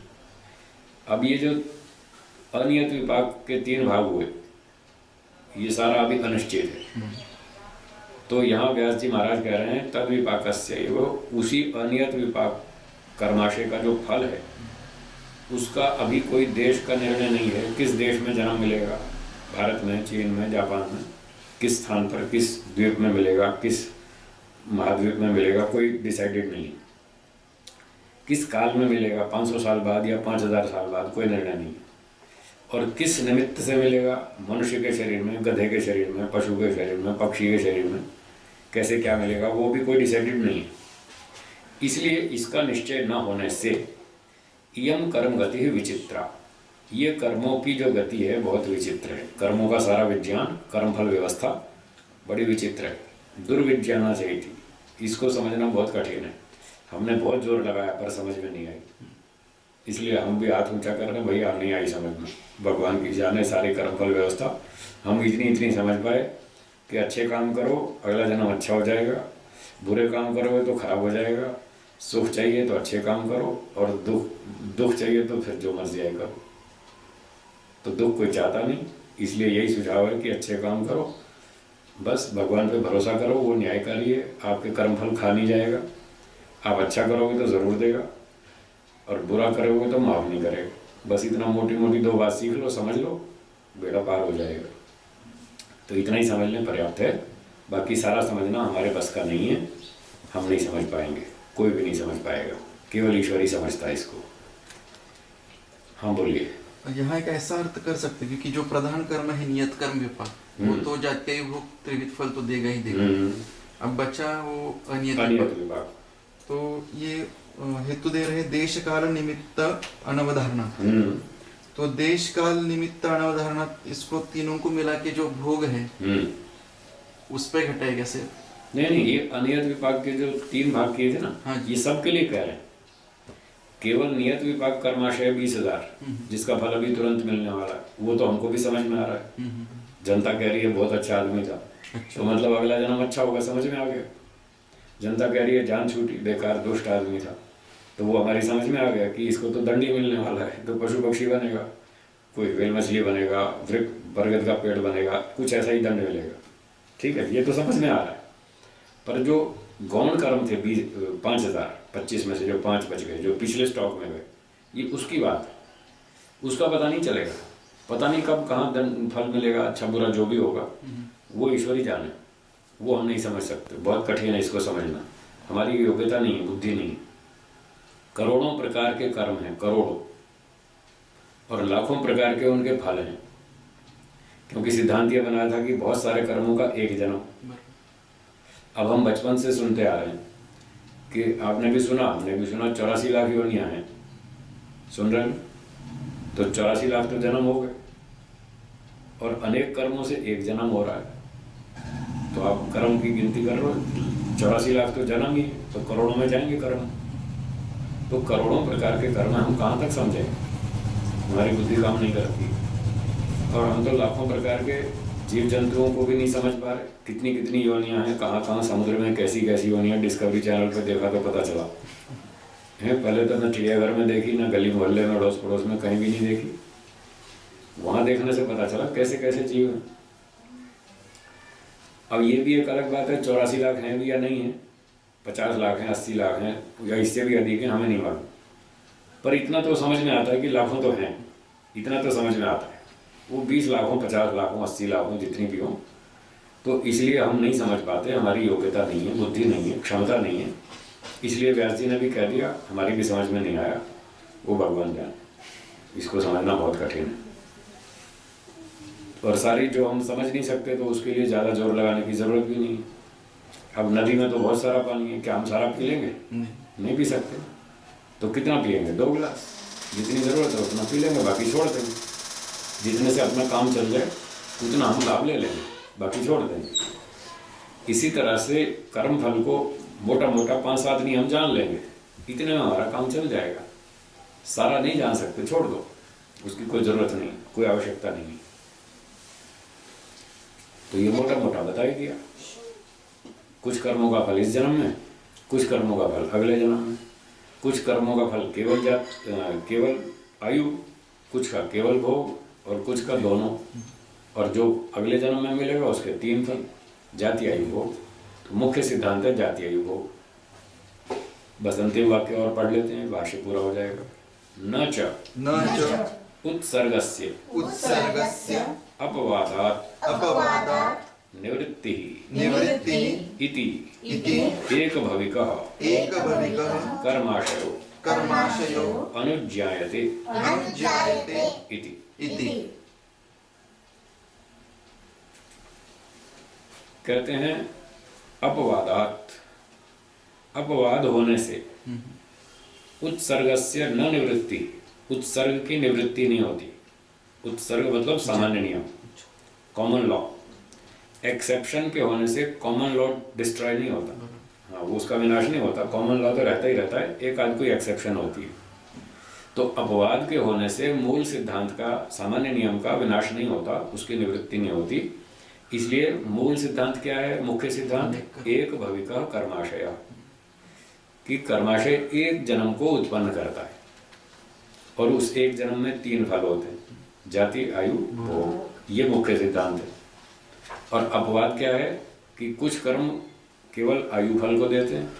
अब ये जो अनियत विपाक के 3 भाग हुए, ये सारा अभी अनिश्चित है। तो यहाँ व्यास जी महाराज कह रहे हैं तद विपाकस्य, वो उसी अनियत विपाक कर्माशय का जो फल है, उसका अभी कोई देश का निर्णय नहीं है। किस देश में जन्म मिलेगा, भारत में, चीन में, जापान में, किस स्थान पर, किस द्वीप में मिलेगा, किस महाद्वीप में मिलेगा, कोई डिसाइडेड नहीं है। किस काल में मिलेगा, 500 साल बाद या 5000 साल बाद, कोई निर्णय नहीं है। और किस निमित्त से मिलेगा, मनुष्य के शरीर में, गधे के शरीर में, पशु के शरीर में, पक्षी के शरीर में, कैसे क्या मिलेगा, वो भी कोई डिसाइडेड नहीं है। इसलिए इसका निश्चय न होने से इयम कर्म गति है विचित्रा, ये कर्मों की जो गति है बहुत विचित्र है। कर्मों का सारा विज्ञान, कर्मफल व्यवस्था बड़ी विचित्र है। दुर्विज्ञाना चाहिए थी, इसको समझना बहुत कठिन है। हमने बहुत जोर लगाया पर समझ में नहीं आई, इसलिए हम भी हाथ ऊंचा कर रहे हैं, भैया नहीं आई समझ में। भगवान की जाने सारी कर्मफल व्यवस्था, हम इतनी समझ पाए कि अच्छे काम करो अगला जन्म अच्छा हो जाएगा, बुरे काम करोगे तो खराब हो जाएगा, सुख चाहिए तो अच्छे काम करो, और दुख चाहिए तो फिर जो मर्जी आए करो। तो दुख कोई चाहता नहीं, इसलिए यही सुझाव है कि अच्छे काम करो, बस भगवान पे भरोसा करो, वो न्यायकारी है, आपके कर्मफल खा नहीं जाएगा। आप अच्छा करोगे तो ज़रूर देगा, और बुरा करोगे तो माफ़ नहीं करेगा। बस इतना मोटी मोटी 2 बात सीख लो, समझ लो, बेड़ा पार हो जाएगा। तो इतना ही समझ लें पर्याप्त है। बाकी सारा समझना हमारे बस का नहीं है, हम नहीं समझ पाएंगे, कोई भी नहीं समझ पाएगा, केवल ईश्वर ही समझता है इसको। हाँ बोलिए। यहाँ एक ऐसा अर्थ कर सकते हैं कि जो प्रधान कर्म है नियत कर्म विपाक, वो तो जाते ही वो त्रिविध फल तो देगा ही देगा। अब बचा वो अनियत विपाक, तो ये हेतु दे रहे देश काल निमित्त अनवधारणा। तो देश काल निमित्त अनवधारणा, इसको तीनों को मिला के जो भोग है उस पे घटाएगा से। नहीं, ये अनियत विपाक के जो 3 भाग किए थे ना, हाँ, ये सबके लिए कह रहे हैं। केवल नियत विपाक कर्माशय 20,000, जिसका फल अभी तुरंत मिलने वाला है, वो तो हमको भी समझ में आ रहा है। जनता कह रही है बहुत अच्छा आदमी था, तो मतलब अगला जन्म अच्छा होगा, समझ में आ गया। जनता कह रही है जान छूटी, बेकार दुष्ट आदमी था, तो वो हमारी समझ में आ गया कि इसको तो दंड ही मिलने वाला है, तो पशु पक्षी बनेगा, कोई व्हेल मछली बनेगा, बरगद का पेड़ बनेगा, कुछ ऐसा ही दंड मिलेगा। ठीक है, ये तो समझ में आ रहा है। पर जो गौण कर्म थे 5,000, 25 में से जो 5 बच गए, जो पिछले स्टॉक में गए, ये उसकी बात है। उसका पता नहीं चलेगा, पता नहीं कब कहाँ फल मिलेगा, अच्छा बुरा जो भी होगा वो ईश्वर ही जाने, वो हम नहीं समझ सकते। बहुत कठिन है इसको समझना, हमारी योग्यता नहीं है, बुद्धि नहीं है। करोड़ों प्रकार के कर्म हैं, करोड़ों, और लाखों प्रकार के उनके फल हैं, क्योंकि सिद्धांत ये बनाया था कि बहुत सारे कर्मों का एक जन्म। अब हम बचपन से सुनते आ रहे हैं कि आपने भी सुना, हमने भी सुना, 84 लाख योनियां हैं, सुन रहे हैं, तो 84 लाख तो जन्म हो गए, और अनेक कर्मों से एक जन्म हो रहा है। तो आप कर्म की गिनती कर रहे हो, 84 लाख तो जन्म ही, तो करोड़ों में जाएंगे कर्म। तो करोड़ों प्रकार के कर्म हम कहाँ तक समझें, हमारी बुद्धि काम नहीं करती। और हम तो लाखों प्रकार के जीव जंतुओं को भी नहीं समझ पा रहे, कितनी कितनी योनियां हैं, कहाँ कहाँ समुद्र में कैसी कैसी योनियां। डिस्कवरी चैनल पे देखा तो पता चला है, पहले तो न चिड़ियाघर में देखी, न गली मोहल्ले में अड़ोस पड़ोस में कहीं भी नहीं देखी। वहां देखने से पता चला कैसे कैसे जीव हैं। अब ये भी एक अलग बात है, 84 लाख हैं भी या नहीं है, 50 लाख हैं, 80 लाख हैं, या इससे भी अधिक है, हमें नहीं मालूम। पर इतना तो समझ में आता है कि लाखों तो हैं, इतना तो समझ में आता है। वो 20 लाख हो, 50 लाख हो, 80 लाख हो, जितनी भी हो, तो इसलिए हम नहीं समझ पाते, हमारी योग्यता नहीं है, बुद्धि नहीं है, क्षमता नहीं है। इसलिए व्यास जी ने भी कह दिया, हमारी भी समझ में नहीं आया, वो भगवान जाने, इसको समझना बहुत कठिन है। और सारी जो हम समझ नहीं सकते, तो उसके लिए ज़्यादा जोर लगाने की ज़रूरत भी नहीं है। अब नदी में तो बहुत सारा पानी है, क्या हम सारा पी लेंगे? नहीं पी सकते। तो कितना पिएंगे? 2 गिलास, जितनी ज़रूरत है उतना पी लेंगे, बाकी छोड़ देंगे। जितने से अपना काम चल जाए उतना हम लाभ ले लेंगे, बाकी छोड़ देंगे। इसी तरह से कर्म फल को मोटा मोटा 5-7 नियम जान लेंगे, इतने में हमारा काम चल जाएगा। सारा नहीं जान सकते, छोड़ दो, उसकी कोई ज़रूरत नहीं, कोई आवश्यकता नहीं। तो ये मोटा मोटा बता ही दिया। कुछ कर्मों का फल इस जन्म में, कुछ कर्मों का फल अगले जन्म में, कुछ कर्मों का फल केवल आयु, कुछ का केवल भोग, और कुछ का दोनों। और जो अगले जन्म में मिलेगा उसके 3 फल, जाति आयु भोग। तो मुख्य सिद्धांत है जाति आयु भोग। बस अंतिम वाक्य और पढ़ लेते हैं, भाष्य पूरा हो जाएगा। न च उत्सर्गस्य अपवादात् निवृत्ति इति एक भविकः कर्माशयो अनुज्ञायते इति। कहते हैं अपवादात, अपवाद होने से, उत्सर्गस्य न निवृत्ति, उत्सर्ग की निवृत्ति नहीं होती। उत्सर्ग मतलब सामान्य नियम, कॉमन लॉ। एक्सेप्शन के होने से कॉमन लॉ डिस्ट्रॉय नहीं होता, हाँ, वो उसका विनाश नहीं होता। कॉमन लॉ तो रहता ही रहता है, एक आध कोई एक्सेप्शन होती है। तो अपवाद के होने से मूल सिद्धांत का, सामान्य नियम का विनाश नहीं होता, उसकी निवृत्ति नहीं होती। इसलिए मूल सिद्धांत क्या है? मुख्य सिद्धांत एक भविका कर्माशय, कि कर्माशय एक जन्म को उत्पन्न करता है, और उस एक जन्म में 3 फल होते हैं, जाति आयु भोग। ये मुख्य सिद्धांत है। और अपवाद क्या है? कि कुछ कर्म केवल आयु फल को देते हैं,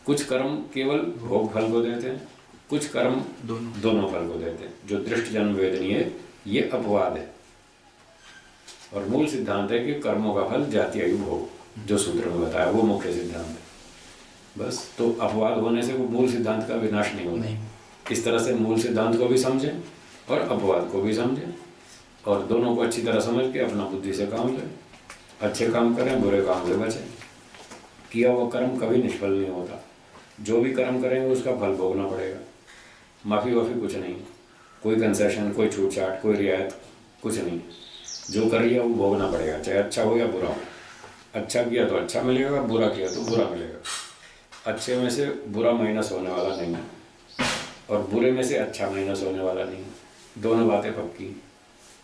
कुछ कर्म केवल भोग फल को देते हैं, कुछ कर्म दोनों फल को देते हैं, जो दृष्ट जन्म वेदनीय है। ये अपवाद है। और मूल सिद्धांत है कि कर्मों का फल जाति आयु भोग, जो सूत्र में बताया, वो मुख्य सिद्धांत है। बस, तो अपवाद होने से वो मूल सिद्धांत का विनाश नहीं होता। इस तरह से मूल सिद्धांत को भी समझें और अपवाद को भी समझें, और दोनों को अच्छी तरह समझ के अपना बुद्धि से काम लें। अच्छे काम करें, बुरे काम से बचें। किया वो कर्म कभी निष्फल नहीं होता। जो भी कर्म करेंगे उसका फल भोगना पड़ेगा। माफ़ी वाफ़ी कुछ नहीं, कोई कंसेशन, कोई छूट छाट, कोई रियायत, कुछ नहीं। जो कर लिया वो भोगना पड़ेगा, चाहे अच्छा हो या बुरा हो। अच्छा किया तो अच्छा मिलेगा, बुरा किया तो बुरा मिलेगा। अच्छे में से बुरा माइनस होने वाला नहीं है, और बुरे में से अच्छा माइनस होने वाला नहीं है। दोनों बातें पक्की,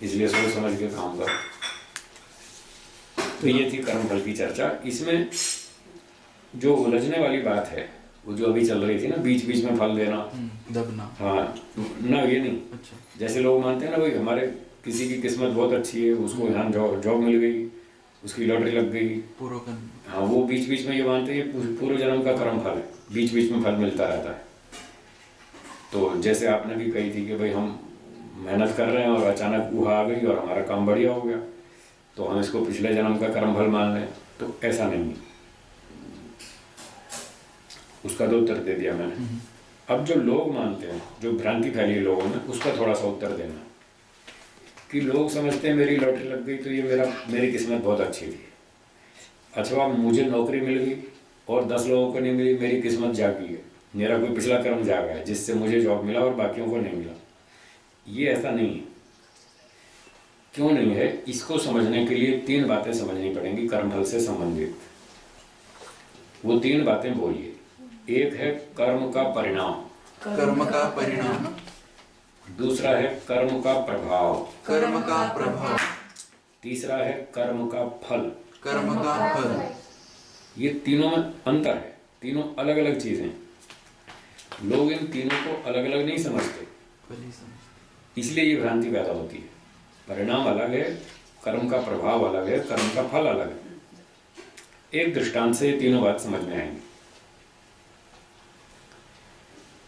इसलिए सोच समझ के काम करो। तो ये थी कर्मफल की चर्चा। इसमें जो उलझने वाली बात है, वो जो अभी चल रही थी ना, बीच बीच में फल देना, दबना, हाँ ना, ये नहीं। अच्छा। जैसे लोग मानते हैं ना, भाई हमारे किसी की किस्मत बहुत अच्छी है, उसको यहाँ जॉब मिल गई, उसकी लॉटरी लग गई, पूर्व कर्म। हाँ, वो बीच बीच में ये मानते हैं पूर्व जन्म का कर्म फल है, बीच बीच में फल मिलता रहता है। तो जैसे आपने भी कही थी कि भाई हम मेहनत कर रहे हैं और अचानक ऊहा आ गई और हमारा काम बढ़िया हो गया, तो हम इसको पिछले जन्म का कर्म फल मान लें, तो ऐसा नहीं है। उसका तो उत्तर दे दिया मैंने। अब जो लोग मानते हैं, जो भ्रांति फैली है लोगों में, उसका थोड़ा सा उत्तर देना कि लोग समझते हैं मेरी लॉटरी लग गई तो ये मेरी किस्मत बहुत अच्छी थी, अथवा मुझे नौकरी मिल गई और 10 लोगों को नहीं मिली, मेरी किस्मत जागी है, मेरा कोई पिछला कर्म जागा है जिससे मुझे जॉब मिला और बाकियों को नहीं मिला। ये ऐसा नहीं है। क्यों नहीं है? इसको समझने के लिए 3 बातें समझनी पड़ेंगी कर्मफल से संबंधित। वो 3 बातें बोलिए। एक है कर्म का परिणाम, कर्म का परिणाम। दूसरा है कर्म का प्रभाव, कर्म का प्रभाव। तीसरा है कर्म का फल, कर्म का फल। ये तीनों में अंतर है, तीनों अलग अलग चीजें। लोग इन तीनों को अलग अलग नहीं समझते, इसलिए ये भ्रांति पैदा होती है। परिणाम अलग है, कर्म का प्रभाव अलग है, कर्म का फल अलग है। एक दृष्टांत से ये तीनों बात समझ में आएंगी।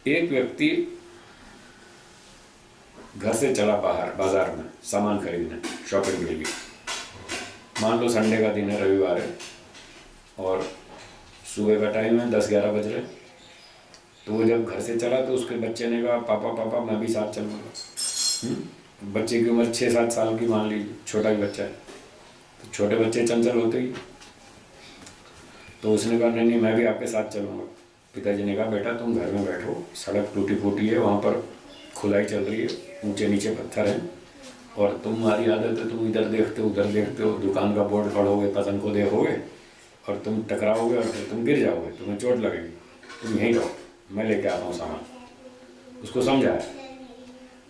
एक व्यक्ति घर से चला बाहर बाजार में सामान खरीदने, शॉपिंग के लिए। मान लो संडे का दिन है, रविवार है, और सुबह का टाइम है, 10-11 बज रहे। तो वो जब घर से चला तो उसके बच्चे ने कहा, पापा पापा मैं भी साथ चलूँगा। बच्चे की उम्र 6-7 साल की मान लीजिए, छोटा ही बच्चा है। तो छोटे बच्चे चंचल होते ही, तो उसने कहा नहीं मैं भी आपके साथ चलूँगा। पिताजी ने कहा बेटा तुम घर में बैठो, सड़क टूटी फूटी है, वहाँ पर खुदाई चल रही है, ऊंचे नीचे पत्थर हैं, और तुम्हारी आदत है तुम इधर देखते हो उधर देखते हो, दुकान का बोर्ड पढ़ोगे, पतंग को देखोगे और तुम टकराओगे और फिर तुम गिर जाओगे, तुम्हें चोट लगेगी, तुम यहीं रहो, मैं लेके आता हूँ सामान। उसको समझाया।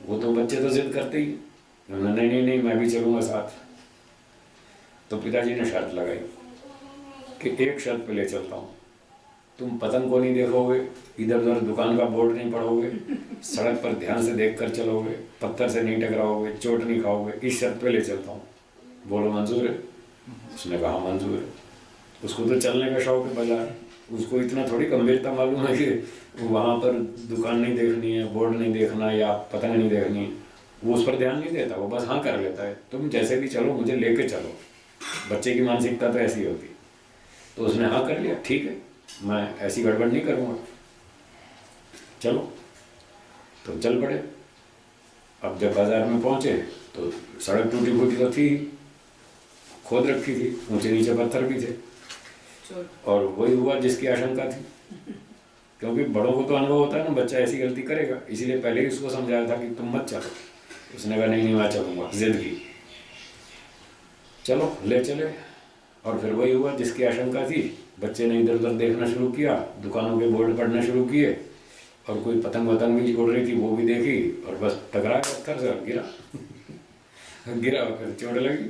वो तो बच्चे तो जिद करते ही, नहीं मैं भी चलूँगा साथ। तो पिताजी ने शर्त लगाई कि एक शर्त पे ले चलता हूँ, तुम पतंग को नहीं देखोगे, इधर उधर दुकान का बोर्ड नहीं पढ़ोगे, सड़क पर ध्यान से देखकर चलोगे, पत्थर से नहीं टकराओगे, चोट नहीं खाओगे, इस शर्त पे ले चलता हूँ। बोलो मंजूर है? उसने कहा मंजूर है। उसको तो चलने का शौक है बाजार, उसको इतना थोड़ी गंभीरता मालूम है कि वहाँ पर दुकान नहीं देखनी है, बोर्ड नहीं देखना या पतंग नहीं देखनी है। वो उस पर ध्यान नहीं देता, वो बस हाँ कर लेता है, तुम जैसे भी चलो मुझे लेके चलो। बच्चे की मानसिकता तो ऐसी होती। तो उसने हाँ कर लिया, ठीक है मैं ऐसी गड़बड़ नहीं करूँगा, चलो। तो चल पड़े। अब जब बाजार में पहुँचे तो सड़क टूटी फूटी तो थी, खोद रखी थी, ऊंचे नीचे पत्थर भी थे, और वही हुआ जिसकी आशंका थी। क्योंकि बड़ों को तो अनुभव होता है ना, बच्चा ऐसी गलती करेगा, इसीलिए पहले ही उसको समझाया था कि तुम मत चलो। उसने कहा नहीं मैं चलूँगा, जिद की। चलो ले चले, और फिर वही हुआ जिसकी आशंका थी। बच्चे ने इधर उधर देखना शुरू किया, दुकानों के बोर्ड पढ़ना शुरू किए, और कोई पतंग वतंग भी उड़ रही थी वो भी देखी, और बस टकराया पत्थर से और गिरा। गिरा और फिर चोट लगी।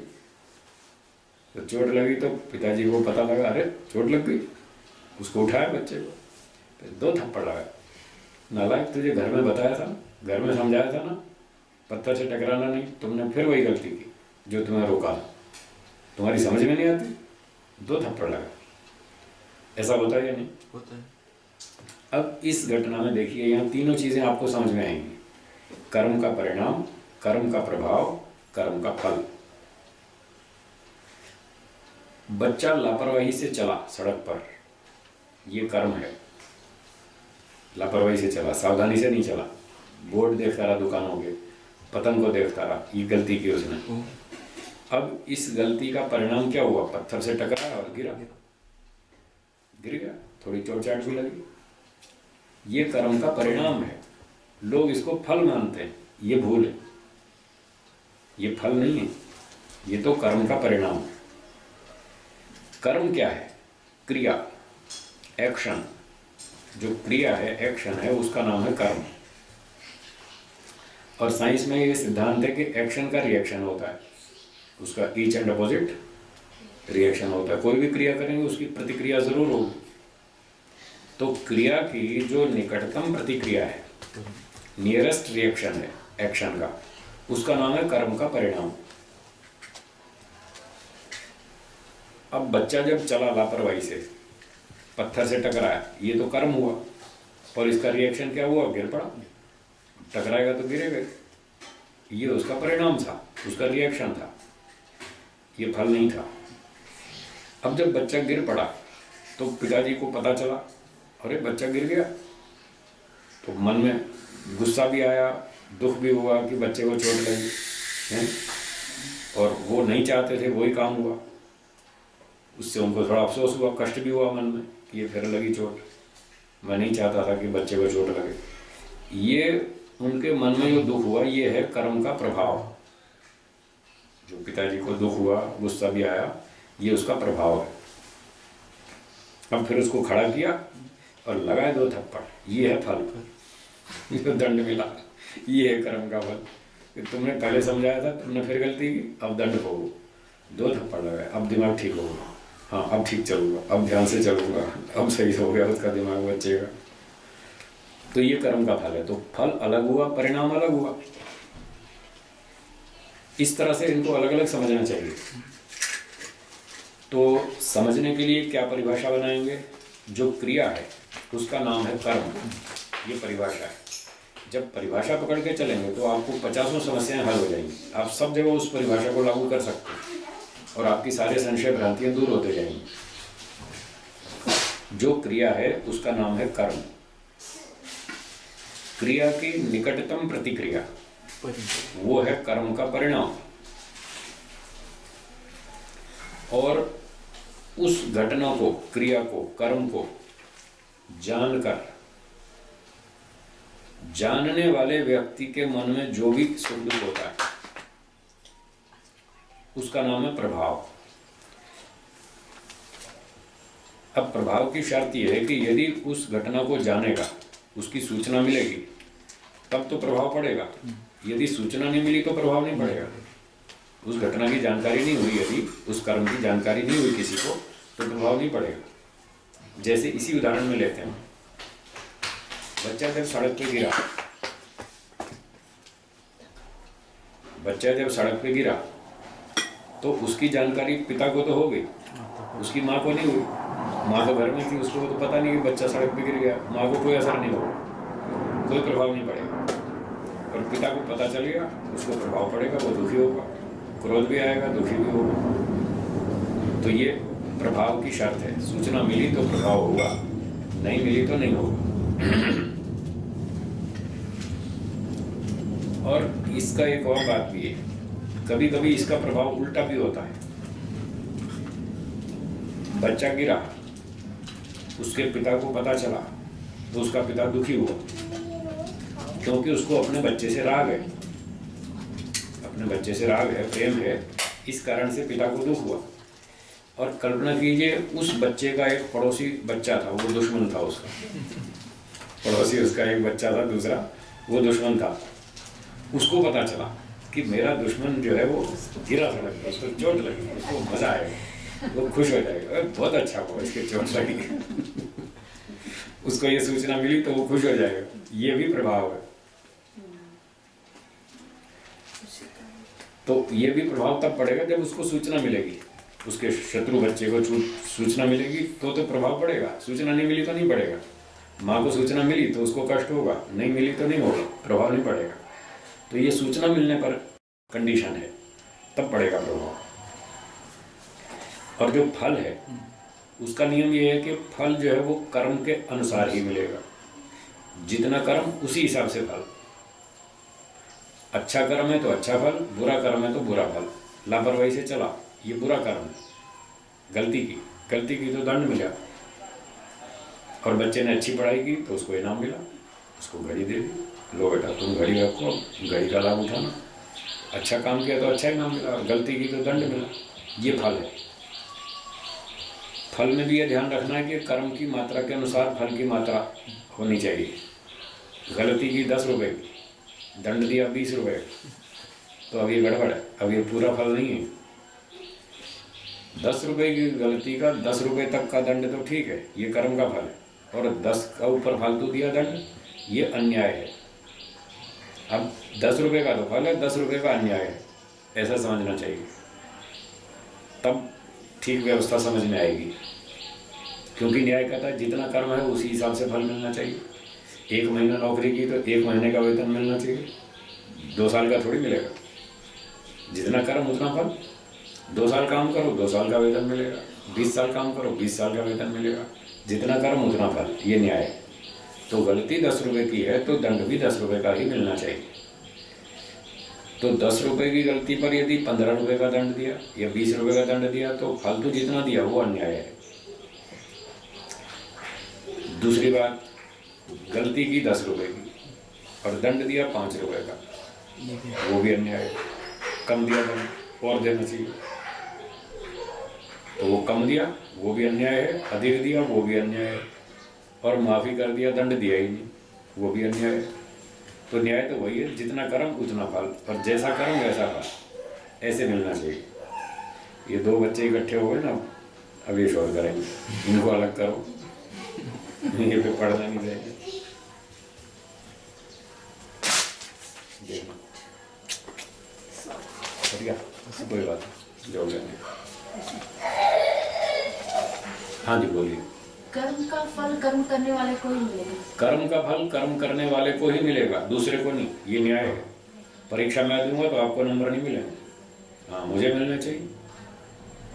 तो चोट लगी तो पिताजी को पता लगा, अरे चोट लग गई। उसको उठाया बच्चे को, फिर 2 थप्पड़ लगाया। नालायक, तुझे घर में बताया था, घर में समझाया था ना, पत्थर से टकराना नहीं, तुमने फिर वही गलती की जो तुम्हें रोका। तुम्हारी समझ में नहीं आती, 2 थप्पड़ लगा। ऐसा होता है या नहीं? होता है। अब इस घटना में देखिए, यहाँ तीनों चीजें आपको समझ में आएंगी। कर्म का परिणाम, कर्म का प्रभाव, कर्म का फल। बच्चा लापरवाही से चला सड़क पर, ये कर्म है। लापरवाही से चला, सावधानी से नहीं चला, बोर्ड देखता रहा दुकानों के, पतंग को देखता रहा, ये गलती की उसने। अब इस गलती का परिणाम क्या हुआ? पत्थर से टकराया और गिर गया, थोड़ी चोट चाट भी लगी। ये कर्म का परिणाम है। लोग इसको फल मानते हैं, ये भूल है। ये फल नहीं है, ये तो कर्म का परिणाम है। कर्म क्या है? क्रिया, एक्शन। जो क्रिया है, एक्शन है, उसका नाम है कर्म। और साइंस में ये सिद्धांत है कि एक्शन का रिएक्शन होता है, उसका ईच एंड अपोजिट रिएक्शन होता है। कोई भी क्रिया करेंगे उसकी प्रतिक्रिया जरूर होगी। तो क्रिया की जो निकटतम प्रतिक्रिया है, नियरेस्ट रिएक्शन है एक्शन का, उसका नाम है कर्म का परिणाम। अब बच्चा जब चला लापरवाही से, पत्थर से टकराया, ये तो कर्म हुआ, और इसका रिएक्शन क्या हुआ? गिर पड़ा। टकराएगा तो गिरेगा, ये उसका परिणाम था, उसका रिएक्शन था, ये फल नहीं था। अब जब बच्चा गिर पड़ा तो पिताजी को पता चला, अरे बच्चा गिर गया, तो मन में गुस्सा भी आया, दुख भी हुआ कि बच्चे को चोट लगी है, और वो नहीं चाहते थे, वही काम हुआ। उससे उनको थोड़ा अफसोस हुआ, कष्ट भी हुआ मन में कि ये फिर लगी चोट, मैं नहीं चाहता था कि बच्चे को चोट लगे। ये उनके मन में जो दुख हुआ, ये है कर्म का प्रभाव। जो पिताजी को दुख हुआ, गुस्सा भी आया, ये उसका प्रभाव है। अब फिर उसको खड़ा किया और लगाए 2 थप्पड़, ये है फल, जो दंड मिला, ये है कर्म का फल। कि तुमने पहले समझाया था, तुमने फिर गलती की, अब दंड भोगो। 2 थप्पड़ लगाए, अब दिमाग ठीक होगा, हाँ अब ठीक चलूंगा, अब ध्यान से चलूंगा, अब सही हो गया उसका दिमाग बच्चे का। तो ये कर्म का फल है। तो फल अलग हुआ, परिणाम अलग हुआ। इस तरह से इनको अलग अलग समझना चाहिए। तो समझने के लिए क्या परिभाषा बनाएंगे? जो क्रिया है उसका नाम है कर्म, ये परिभाषा है। जब परिभाषा पकड़ के चलेंगे तो आपको 50 समस्याएं हल हो जाएंगी। आप सब जगह उस परिभाषा को लागू कर सकते हैं और आपकी सारे संशय भ्रांतियां दूर होते जाएंगी। जो क्रिया है उसका नाम है कर्म। क्रिया की निकटतम प्रतिक्रिया वो है कर्म का परिणाम। और उस घटना को, क्रिया को, कर्म को जानकर, जानने वाले व्यक्ति के मन में जो भी सुख दुख होता है उसका नाम है प्रभाव। अब प्रभाव की शर्त यह है कि यदि उस घटना को जानेगा, उसकी सूचना मिलेगी, तब तो प्रभाव पड़ेगा। यदि सूचना नहीं मिली तो प्रभाव नहीं पड़ेगा। उस घटना की जानकारी नहीं हुई, यदि उस कर्म की जानकारी नहीं हुई किसी को, तो प्रभाव नहीं पड़ेगा। जैसे इसी उदाहरण में लेते हैं, बच्चा जब सड़क पे गिरा, तो उसकी जानकारी पिता को तो हो गई, उसकी माँ को नहीं हुई। माँ तो घर में थी, उसको तो पता नहीं कि बच्चा सड़क पे गिर गया, माँ को कोई असर नहीं होगा, कोई प्रभाव नहीं पड़ेगा। और पिता को पता चल गया, उसको प्रभाव पड़ेगा, वो दुखी होगा, क्रोध भी आएगा, दुखी भी होगा। तो ये प्रभाव की शर्त है। सूचना मिली तो प्रभाव होगा, नहीं मिली तो नहीं होगा। और इसका एक और बात भी है, कभी कभी इसका प्रभाव उल्टा भी होता है। बच्चा गिरा, उसके पिता को पता चला, तो उसका पिता दुखी हुआ, क्योंकि उसको अपने बच्चे से राग है, प्रेम है, इस कारण से पिता को दुख हुआ। और कल्पना कीजिए, उस बच्चे का एक पड़ोसी बच्चा था, वो दुश्मन था उसका। पड़ोसी उसका एक बच्चा था दूसरा, वो दुश्मन था। उसको पता चला कि मेरा दुश्मन जो है वो गिरा सड़क पर, उसको चोट लगी, उसको मजा आएगा, वो खुश हो जाएगा, बहुत अच्छा हुआ इसके चोट लगी। उसको ये सूचना मिली तो वो खुश हो जाएगा। ये भी प्रभाव है। तो ये भी प्रभाव तब पड़ेगा जब उसको सूचना मिलेगी, उसके शत्रु बच्चे को सूचना मिलेगी तो प्रभाव पड़ेगा। सूचना नहीं मिली तो नहीं पड़ेगा। माँ को सूचना मिली तो उसको कष्ट होगा, नहीं मिली तो नहीं होगा, प्रभाव नहीं पड़ेगा। तो ये सूचना मिलने पर कंडीशन है, तब पड़ेगा प्रभाव। और जो फल है उसका नियम ये है कि फल जो है वो कर्म के अनुसार ही मिलेगा। जितना कर्म उसी हिसाब से फल। अच्छा कर्म है तो अच्छा फल, बुरा कर्म है तो बुरा फल। लापरवाही से चला, ये बुरा कर्म है, गलती की तो दंड मिला। और बच्चे ने अच्छी पढ़ाई की तो उसको इनाम मिला, उसको घड़ी दे दी, लो बेटा तुम घड़ी रखो, घड़ी का लाभ उठाना। अच्छा काम किया तो अच्छा इनाम मिला, गलती की तो दंड मिला। ये फल है। फल में भी ये ध्यान रखना है कि कर्म की मात्रा के अनुसार फल की मात्रा होनी चाहिए। गलती की 10 रुपए की, दंड दिया 20 रुपए, तो अब ये गड़बड़ है, अब ये पूरा फल नहीं है। 10 रुपए की गलती का 10 रुपए तक का दंड तो ठीक है, ये कर्म का फल है। और 10 का ऊपर फालतू दिया दंड, ये अन्याय है। अब 10 रुपए का तो फल है, 10 रुपए का अन्याय है, ऐसा समझना चाहिए, तब ठीक व्यवस्था समझ में आएगी। क्योंकि न्याय कहता है जितना कर्म है उसी हिसाब से फल मिलना चाहिए। 1 महीना नौकरी की तो 1 महीने का वेतन मिलना चाहिए, 2 साल का थोड़ी मिलेगा। जितना कर्म उतना फल। 2 साल काम करो 2 साल का वेतन मिलेगा, 20 साल काम करो 20 साल का वेतन मिलेगा। जितना कर्म उतना फल, ये न्याय है। तो गलती 10 रुपये की है तो दंड भी 10 रुपये का ही मिलना चाहिए। तो 10 रुपये की गलती पर यदि 15 रुपये का दंड दिया या 20 रुपये का दंड दिया तो फालतू जितना दिया वो अन्याय है। दूसरी बात, गलती की 10 रुपये की और दंड दिया 5 रुपये का, वो भी अन्याय है। कम दिया दंड और देना चाहिए, तो वो कम दिया वो भी अन्याय है, अधिक दिया वो भी अन्याय है, और माफ़ी कर दिया दंड दिया ही नहीं वो भी अन्याय है। तो न्याय तो वही है, जितना कर्म उतना फल, और जैसा कर्म वैसा फल, ऐसे मिलना चाहिए। ये 2 बच्चे इकट्ठे हो गए ना, अब ये शोर करेंगे, इनको अलग करो, ये पे पढ़ना नहीं देंगे। देखना बढ़िया, कोई बात नहीं, जोड़ लेंगे। हाँ जी बोलिए। कर्म का फल कर्म करने वाले को ही मिलेगा। कर्म का फल कर्म करने वाले को ही मिलेगा, दूसरे को नहीं, ये न्याय है। परीक्षा मैं दूंगा तो आपको नंबर नहीं मिलेंगे, हाँ मुझे मिलना चाहिए।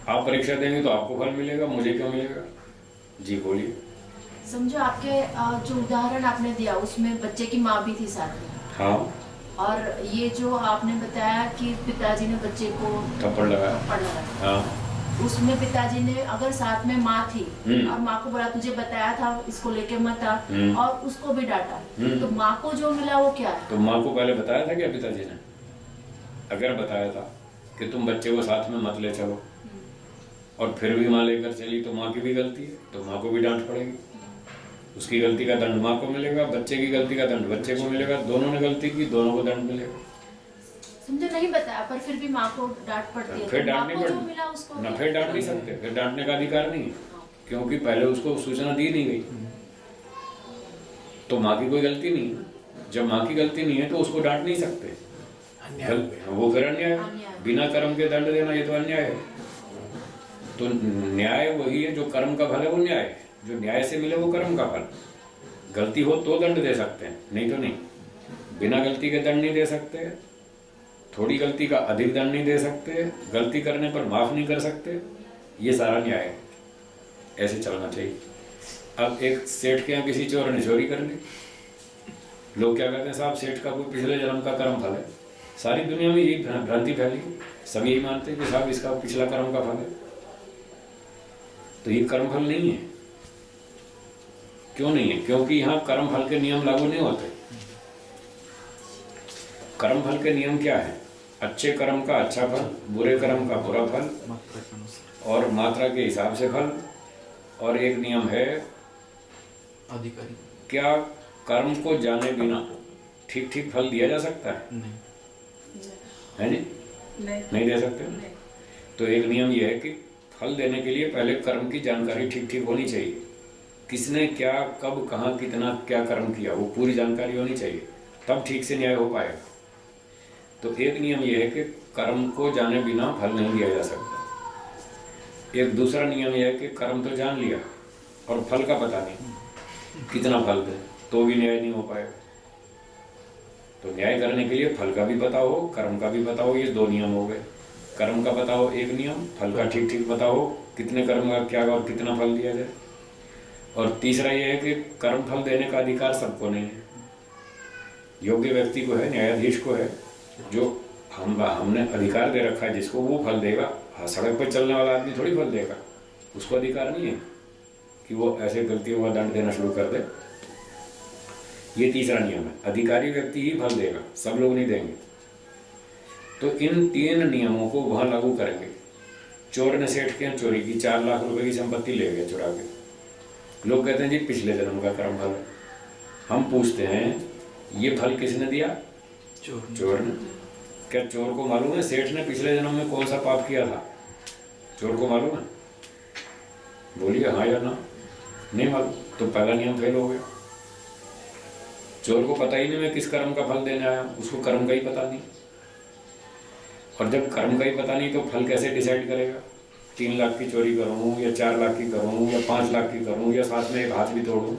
आप परीक्षा देंगे तो आपको फल मिलेगा, मुझे क्यों मिलेगा? जी बोलिए। समझो आपके जो उदाहरण आपने दिया उसमें बच्चे की माँ भी थी साथ में, हाँ, और ये जो आपने बताया कि पिताजी ने बच्चे को थप्पड़ लगाया, थप्पड़ लगाया, हाँ, उसमें पिताजी ने अगर साथ में माँ थी और माँ को बोला तुझे बताया था इसको लेके मत आ, और उसको भी डांटा, तो माँ को जो मिला वो क्या है? तो माँ को पहले बताया था क्या पिताजी ने? अगर बताया था कि तुम बच्चे को साथ में मत ले चलो और फिर भी माँ लेकर चली तो माँ की भी गलती है, तो माँ को भी डांट पड़ेगी। उसकी गलती का दंड माँ को मिलेगा, बच्चे की गलती का दंड बच्चे को मिलेगा, दोनों ने गलती की, दोनों को दंड मिलेगा। समझो नहीं बताया पर फिर भी माँ को डांट पड़ती है, फिर तो डांट माँ नहीं को जो पड़ती मिला उसको ना, फिर डांट नहीं सकते, फिर डांटने का अधिकार नहीं है, क्योंकि पहले उसको सूचना दी नहीं गई, तो माँ की कोई गलती नहीं है। जब माँ की गलती नहीं है तो उसको डांट नहीं सकते, वो फिर अन्याय है। बिना कर्म के दंड देना ये तो अन्याय है। तो न्याय वही है, जो कर्म का फल है वो न्याय है, जो न्याय से मिले वो कर्म का फल। गलती हो तो दंड दे सकते हैं, नहीं तो नहीं। बिना गलती के दंड नहीं दे सकते, थोड़ी गलती का अधिक दंड नहीं दे सकते, गलती करने पर माफ नहीं कर सकते, ये सारा न्याय है। ऐसे चलना चाहिए। अब एक सेठ के यहाँ किसी चोर ने चोरी कर ली, लोग क्या कहते हैं, साहब सेठ का कोई पिछले जन्म का कर्म फल है। सारी दुनिया में यही भ्रांति फैली, सभी यही मानते हैं कि साहब इसका पिछला कर्म का फल है, तो ये कर्म फल नहीं है। क्यों नहीं है? क्योंकि यहाँ कर्म फल के नियम लागू नहीं होते। कर्म फल के नियम क्या है? अच्छे कर्म का अच्छा फल, बुरे कर्म का बुरा फल, और मात्रा के हिसाब से फल। और एक नियम है, अधिकारी, क्या कर्म को जाने बिना ठीक ठीक फल दिया जा सकता है? नहीं, है जी? नहीं दे सकते। तो एक नियम यह है कि फल देने के लिए पहले कर्म की जानकारी ठीक ठीक होनी चाहिए। किसने क्या, कब, कहाँ, कितना, क्या कर्म किया, वो पूरी जानकारी होनी चाहिए, तब ठीक से न्याय हो पाएगा। तो एक नियम यह है कि कर्म को जाने बिना फल नहीं दिया जा सकता। एक दूसरा नियम यह है कि कर्म तो जान लिया और फल का पता नहीं, कितना फल दे, तो भी न्याय नहीं हो पाएगा। तो न्याय करने के लिए फल का भी पता हो, कर्म का भी पता हो, ये 2 नियम हो गए। कर्म का पता हो एक नियम, फल का ठीक ठीक पता हो, कितने कर्म का क्या और कितना फल दिया जाए। और तीसरा ये है कि कर्म फल देने का अधिकार सबको नहीं है। योग्य व्यक्ति को है, न्यायाधीश को है, जो हमने अधिकार दे रखा है जिसको, वो फल देगा। हाँ, सड़क पर चलने वाला आदमी थोड़ी फल देगा, उसको अधिकार नहीं है कि वो ऐसे गलतियों का दंड देना शुरू कर दे। ये तीसरा नियम है, अधिकारी व्यक्ति ही फल देगा, सब लोग नहीं देंगे। तो इन 3 नियमों को वहां लागू करेंगे। चोर ने सेठ के यहाँ चोरी की, 4 लाख रुपए की संपत्ति ले गए चुरा के। लोग कहते हैं जी पिछले जन्म का कर्म फल है। हम पूछते हैं ये फल किसने दिया? चोर ने। क्या चोर को मालूम है सेठ ने पिछले जन्म में कौन सा पाप किया था? चोर को मालूम है? बोलिए हाँ या ना। नहीं मालूम, तो पहला नियम फेल हो गया। चोर को पता ही नहीं मैं किस कर्म का फल देने आया, उसको कर्म का ही पता नहीं। और जब कर्म का ही पता नहीं तो फल कैसे डिसाइड करेगा? 3 लाख की चोरी करूँ या 4 लाख की करूँ या 5 लाख की करूँ या साथ में एक हाथ भी तोड़ूँ,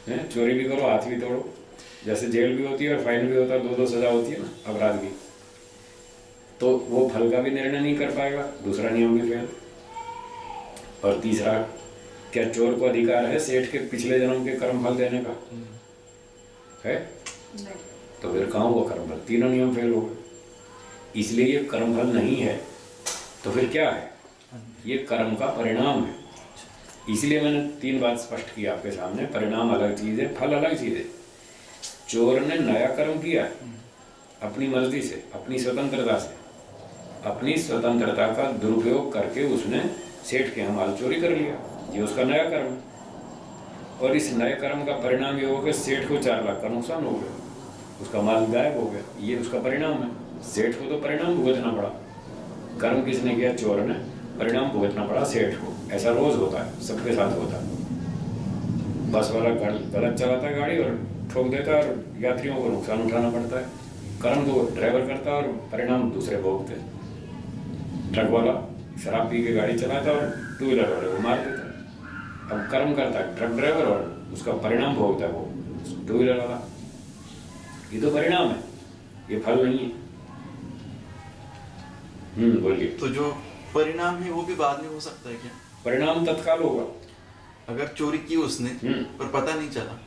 हैं, चोरी भी करो हाथ भी तोड़ो, जैसे जेल भी होती है और फाइन भी होता है, 2-2 सजा होती है ना अपराध की, तो वो फल का भी निर्णय नहीं कर पाएगा, दूसरा नियम भी फेल। और तीसरा, क्या चोर को अधिकार है सेठ के पिछले जन्म के कर्म फल देने का? है? तो फिर कहाँ हुआ कर्म फल? तीनों नियम फेल हो गए। इसलिए ये कर्म फल नहीं है, तो फिर क्या है? ये कर्म का परिणाम है। इसलिए मैंने 3 बात स्पष्ट की आपके सामने, परिणाम अलग चीज है, फल अलग चीज है। चोर ने नया कर्म किया अपनी मर्जी से, अपनी स्वतंत्रता से, अपनी स्वतंत्रता का दुरुपयोग करके उसने सेठ के यहाँ माल चोरी कर लिया, ये उसका नया कर्म। और इस नए कर्म का परिणाम ये हो गया सेठ को 4 लाख का नुकसान हो गया, उसका माल गायब हो गया, ये उसका परिणाम है। सेठ को तो परिणाम भुगतना पड़ा, कर्म किसने किया? चोर ने, परिणाम भुगतना पड़ा सेठ को। ऐसा रोज होता है, सबके साथ होता है। बस वाला गलत चलाता है गाड़ी और ठोक देता है और यात्रियों को नुकसान उठाना पड़ता है। कर्म तो ड्राइवर करता है और परिणाम दूसरे भोगते हैं। ट्रक वाला शराब पी के गाड़ी चलाता है और 2 व्हीलर वाले को मार देता है। अब कर्म करता है ट्रक ड्राइवर और उसका परिणाम भोगता है वो 2 व्हीलर वाला। ये तो परिणाम है, ये फल नहीं है। बोलिए। तो जो परिणाम है वो भी बाद में हो सकता है क्या? परिणाम तत्काल होगा। अगर चोरी की उसने पर पता नहीं चला,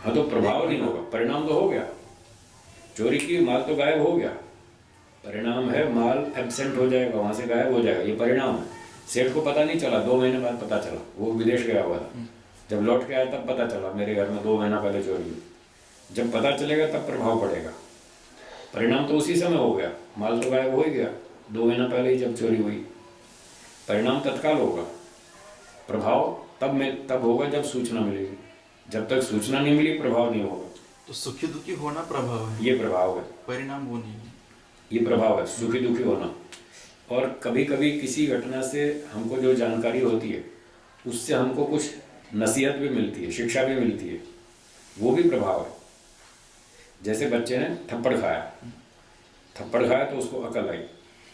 हाँ, तो प्रभाव नहीं होगा, परिणाम तो हो गया। चोरी की, माल तो गायब हो गया, परिणाम है माल एब्सेंट हो जाएगा, वहां से गायब हो जाएगा, ये परिणाम है। सेठ को पता नहीं चला, 2 महीने बाद पता चला, वो विदेश गया हुआ था, जब लौट के आया तब पता चला मेरे घर में 2 महीना पहले चोरी हुई। जब पता चलेगा तब प्रभाव पड़ेगा। परिणाम तो उसी समय हो गया, माल तो गायब हो ही गया 2 महीना पहले ही जब चोरी हुई। परिणाम तत्काल होगा, प्रभाव तब होगा जब सूचना मिलेगी। जब तक सूचना नहीं मिली प्रभाव नहीं होगा। तो सुखी दुखी होना प्रभाव है, ये प्रभाव है, परिणाम वो नहीं है। ये प्रभाव है, सुखी दुखी होना। और कभी कभी किसी घटना से हमको जो जानकारी होती है उससे हमको कुछ नसीहत भी मिलती है, शिक्षा भी मिलती है, वो भी प्रभाव है। जैसे बच्चे ने थप्पड़ खाया तो उसको अकल आई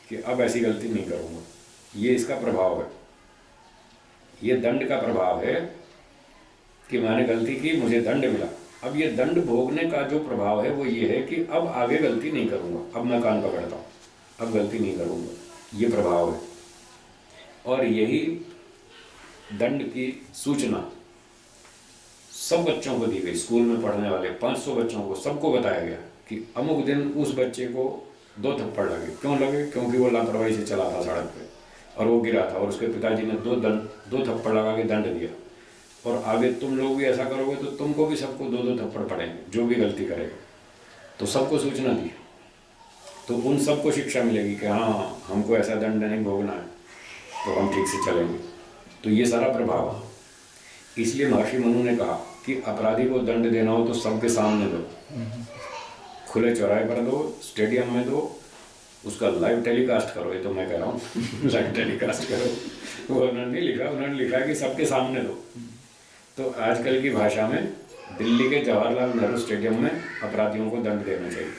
कि अब ऐसी गलती नहीं करूँगा, ये इसका प्रभाव है। ये दंड का प्रभाव है कि मैंने गलती की, मुझे दंड मिला। अब ये दंड भोगने का जो प्रभाव है वो ये है कि अब आगे गलती नहीं करूँगा, अब मैं कान पकड़ता हूँ, अब गलती नहीं करूँगा, ये प्रभाव है। और यही दंड की सूचना सब बच्चों को दी गई, स्कूल में पढ़ने वाले 500 बच्चों को सबको बताया गया कि अमुक दिन उस बच्चे को 2 थप्पड़ लगे। क्यों लगे? क्योंकि वो लापरवाही से चला था सड़क पे और वो गिरा था और उसके पिताजी ने 2 थप्पड़ लगा के दंड दिया। और आगे तुम लोग भी ऐसा करोगे तो तुमको भी सबको 2-2 थप्पड़ पड़ेंगे, जो भी गलती करेगा। तो सबको सूचना दी, तो उन सबको शिक्षा मिलेगी कि हाँ हमको ऐसा दंड नहीं भोगना है, तो हम ठीक से चलेंगे। तो ये सारा प्रभाव है। इसलिए महर्षि मनु ने कहा कि अपराधी को दंड देना हो तो सबके सामने दो, खुले चौराहे पर दो, स्टेडियम में दो, उसका लाइव टेलीकास्ट करो। ये तो मैं कह रहा हूँ लाइव टेलीकास्ट करो, वो उन्होंने लिखा कि सबके सामने दो। तो आजकल की भाषा में दिल्ली के जवाहरलाल नेहरू स्टेडियम में अपराधियों को दंड देना चाहिए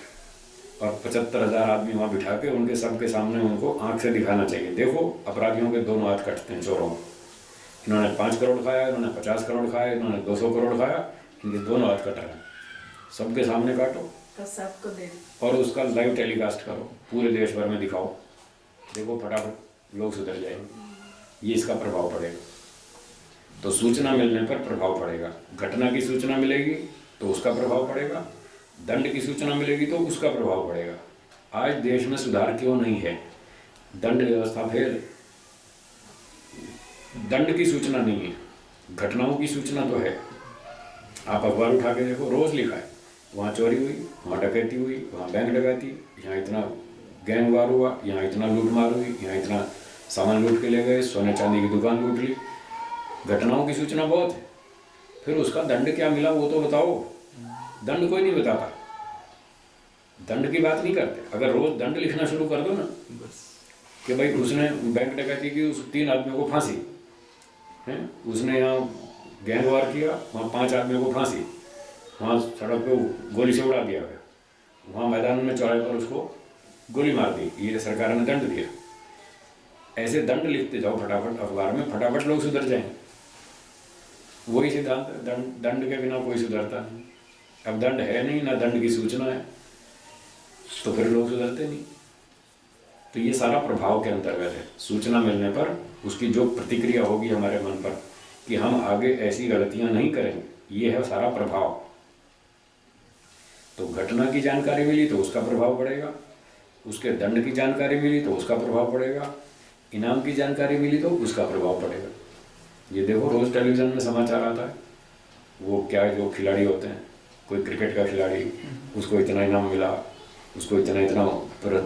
और 75,000 आदमी वहाँ बिठा के उनके सबके सामने उनको आंख से दिखाना चाहिए, देखो अपराधियों के दोनों हाथ कटते हैं चोरों। इन्होंने 5 करोड़ खाया, इन्होंने 50 करोड़ खाया, इन्होंने 200 करोड़ खाया, इनके दोनों हाथ कट रहे हैं। सबके सामने काटो तो सबको दे और उसका लाइव टेलीकास्ट करो, पूरे देश भर में दिखाओ, देखो फटाफट लोग सुधर जाएंगे। ये इसका प्रभाव पड़ेगा। तो सूचना मिलने पर प्रभाव पड़ेगा। घटना की सूचना मिलेगी तो उसका प्रभाव पड़ेगा, दंड की सूचना मिलेगी तो उसका प्रभाव पड़ेगा। आज देश में सुधार क्यों नहीं है? दंड व्यवस्था फेल, दंड की सूचना नहीं है, घटनाओं की सूचना तो है। आप अखबार उठा के देखो, रोज लिखा है वहाँ चोरी हुई, वहाँ डकैती हुई, वहाँ बैंक डकैती, यहाँ इतना गैंग वार हुआ, यहाँ इतना लूटमार हुई, यहाँ इतना सामान लूट के ले गए, सोने चांदी की दुकान लूट ली। घटनाओं की सूचना बहुत है, फिर उसका दंड क्या मिला वो तो बताओ। दंड कोई नहीं बताता, दंड की बात नहीं करते। अगर रोज दंड लिखना शुरू कर दो ना कि भाई उसने बैंक डकैती की, उस 3 आदमियों को फांसी है, उसने यहाँ गैंग वार किया, वहाँ 5 आदमियों को फांसी, वहाँ सड़क पे गोली से उड़ा दिया गया, वहाँ मैदान में चौराहे पर उसको गोली मार दी, ये सरकार ने दंड दिया। ऐसे दंड लिखते जाओ फटाफट अखबार में, फटाफट लोग सुधर जाएंगे। वही सिद्धांत है, दंड के बिना कोई सुधरता नहीं। अब दंड है नहीं, ना दंड की सूचना है, तो फिर लोग सुधरते नहीं। तो ये सारा प्रभाव के अंतर्गत है। सूचना मिलने पर उसकी जो प्रतिक्रिया होगी हमारे मन पर कि हम आगे ऐसी गलतियां नहीं करेंगे, ये है सारा प्रभाव। तो घटना की जानकारी मिली तो उसका प्रभाव पड़ेगा, उसके दंड की जानकारी मिली तो उसका प्रभाव पड़ेगा, इनाम की जानकारी मिली तो उसका प्रभाव पड़ेगा। ये देखो रोज़ टेलीविज़न में समाचार आता है, वो क्या जो खिलाड़ी होते हैं, कोई क्रिकेट का खिलाड़ी, उसको इतना इनाम मिला, उसको इतना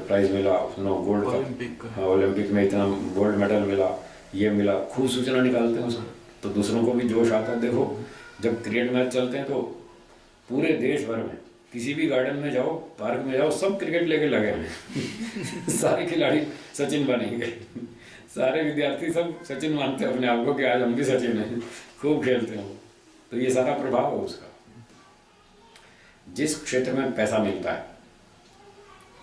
प्राइज मिला, उसने गोल्ड का, हाँ ओलंपिक में इतना गोल्ड मेडल मिला, ये मिला, खूब सूचना निकालते हैं उसमें। तो दूसरों को भी जोश आता है। देखो जब क्रिकेट मैच चलते हैं तो पूरे देश भर में किसी भी गार्डन में जाओ, पार्क में जाओ, सब क्रिकेट लेके लगे हैं। सारे खिलाड़ी सचिन बनेंगे, सारे विद्यार्थी सब सचिन मानते हैं अपने आप को कि आज हम भी सचिन हैं, खूब खेलते हैं। तो ये सारा प्रभाव है उसका। जिस क्षेत्र में पैसा मिलता है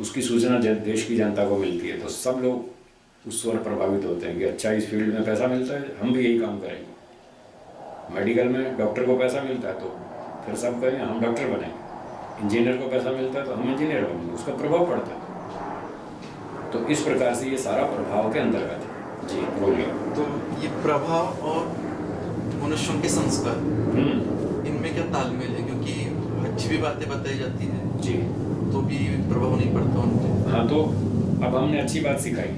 उसकी सूचना देश की जनता को मिलती है, तो सब लोग उस ओर प्रभावित होते हैं कि अच्छा इस फील्ड में पैसा मिलता है, हम भी यही काम करेंगे। मेडिकल में डॉक्टर को पैसा मिलता है तो फिर सब कहें हम डॉक्टर बनेंगे, इंजीनियर को पैसा मिलता है तो हम इंजीनियर बनेंगे, उसका प्रभाव पड़ता है। तो इस प्रकार से ये सारा प्रभाव के अंतर्गत है। जी बोलिए। तो ये प्रभाव और मनुष्यों के संस्कार, इनमें क्या तालमेल है? क्योंकि अच्छी भी बातें बताई जाती है जी, तो भी प्रभाव नहीं पड़ता उन पे। हाँ, तो अब हमने अच्छी बात सिखाई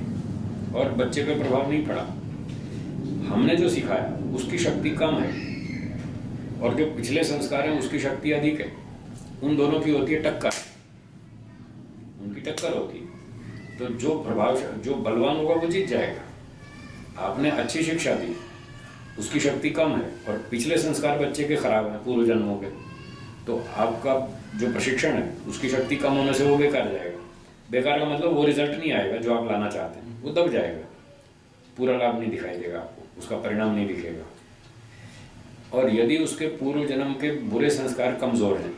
और बच्चे पे प्रभाव नहीं पड़ा। हमने जो सिखाया उसकी शक्ति कम है और जो पिछले संस्कार हैं उसकी शक्ति अधिक है। उन दोनों की होती है टक्कर, उनकी टक्कर होती है। तो जो बलवान होगा वो जीत जाएगा। आपने अच्छी शिक्षा दी, उसकी शक्ति कम है और पिछले संस्कार बच्चे के खराब हैं, पूर्व जन्मों के, तो आपका जो प्रशिक्षण है उसकी शक्ति कम होने से वो बेकार जाएगा। बेकार का मतलब वो रिजल्ट नहीं आएगा जो आप लाना चाहते हैं, वो दब जाएगा, पूरा लाभ नहीं दिखाई देगा आपको, उसका परिणाम नहीं दिखेगा। और यदि उसके पूर्व जन्म के बुरे संस्कार कमज़ोर हैं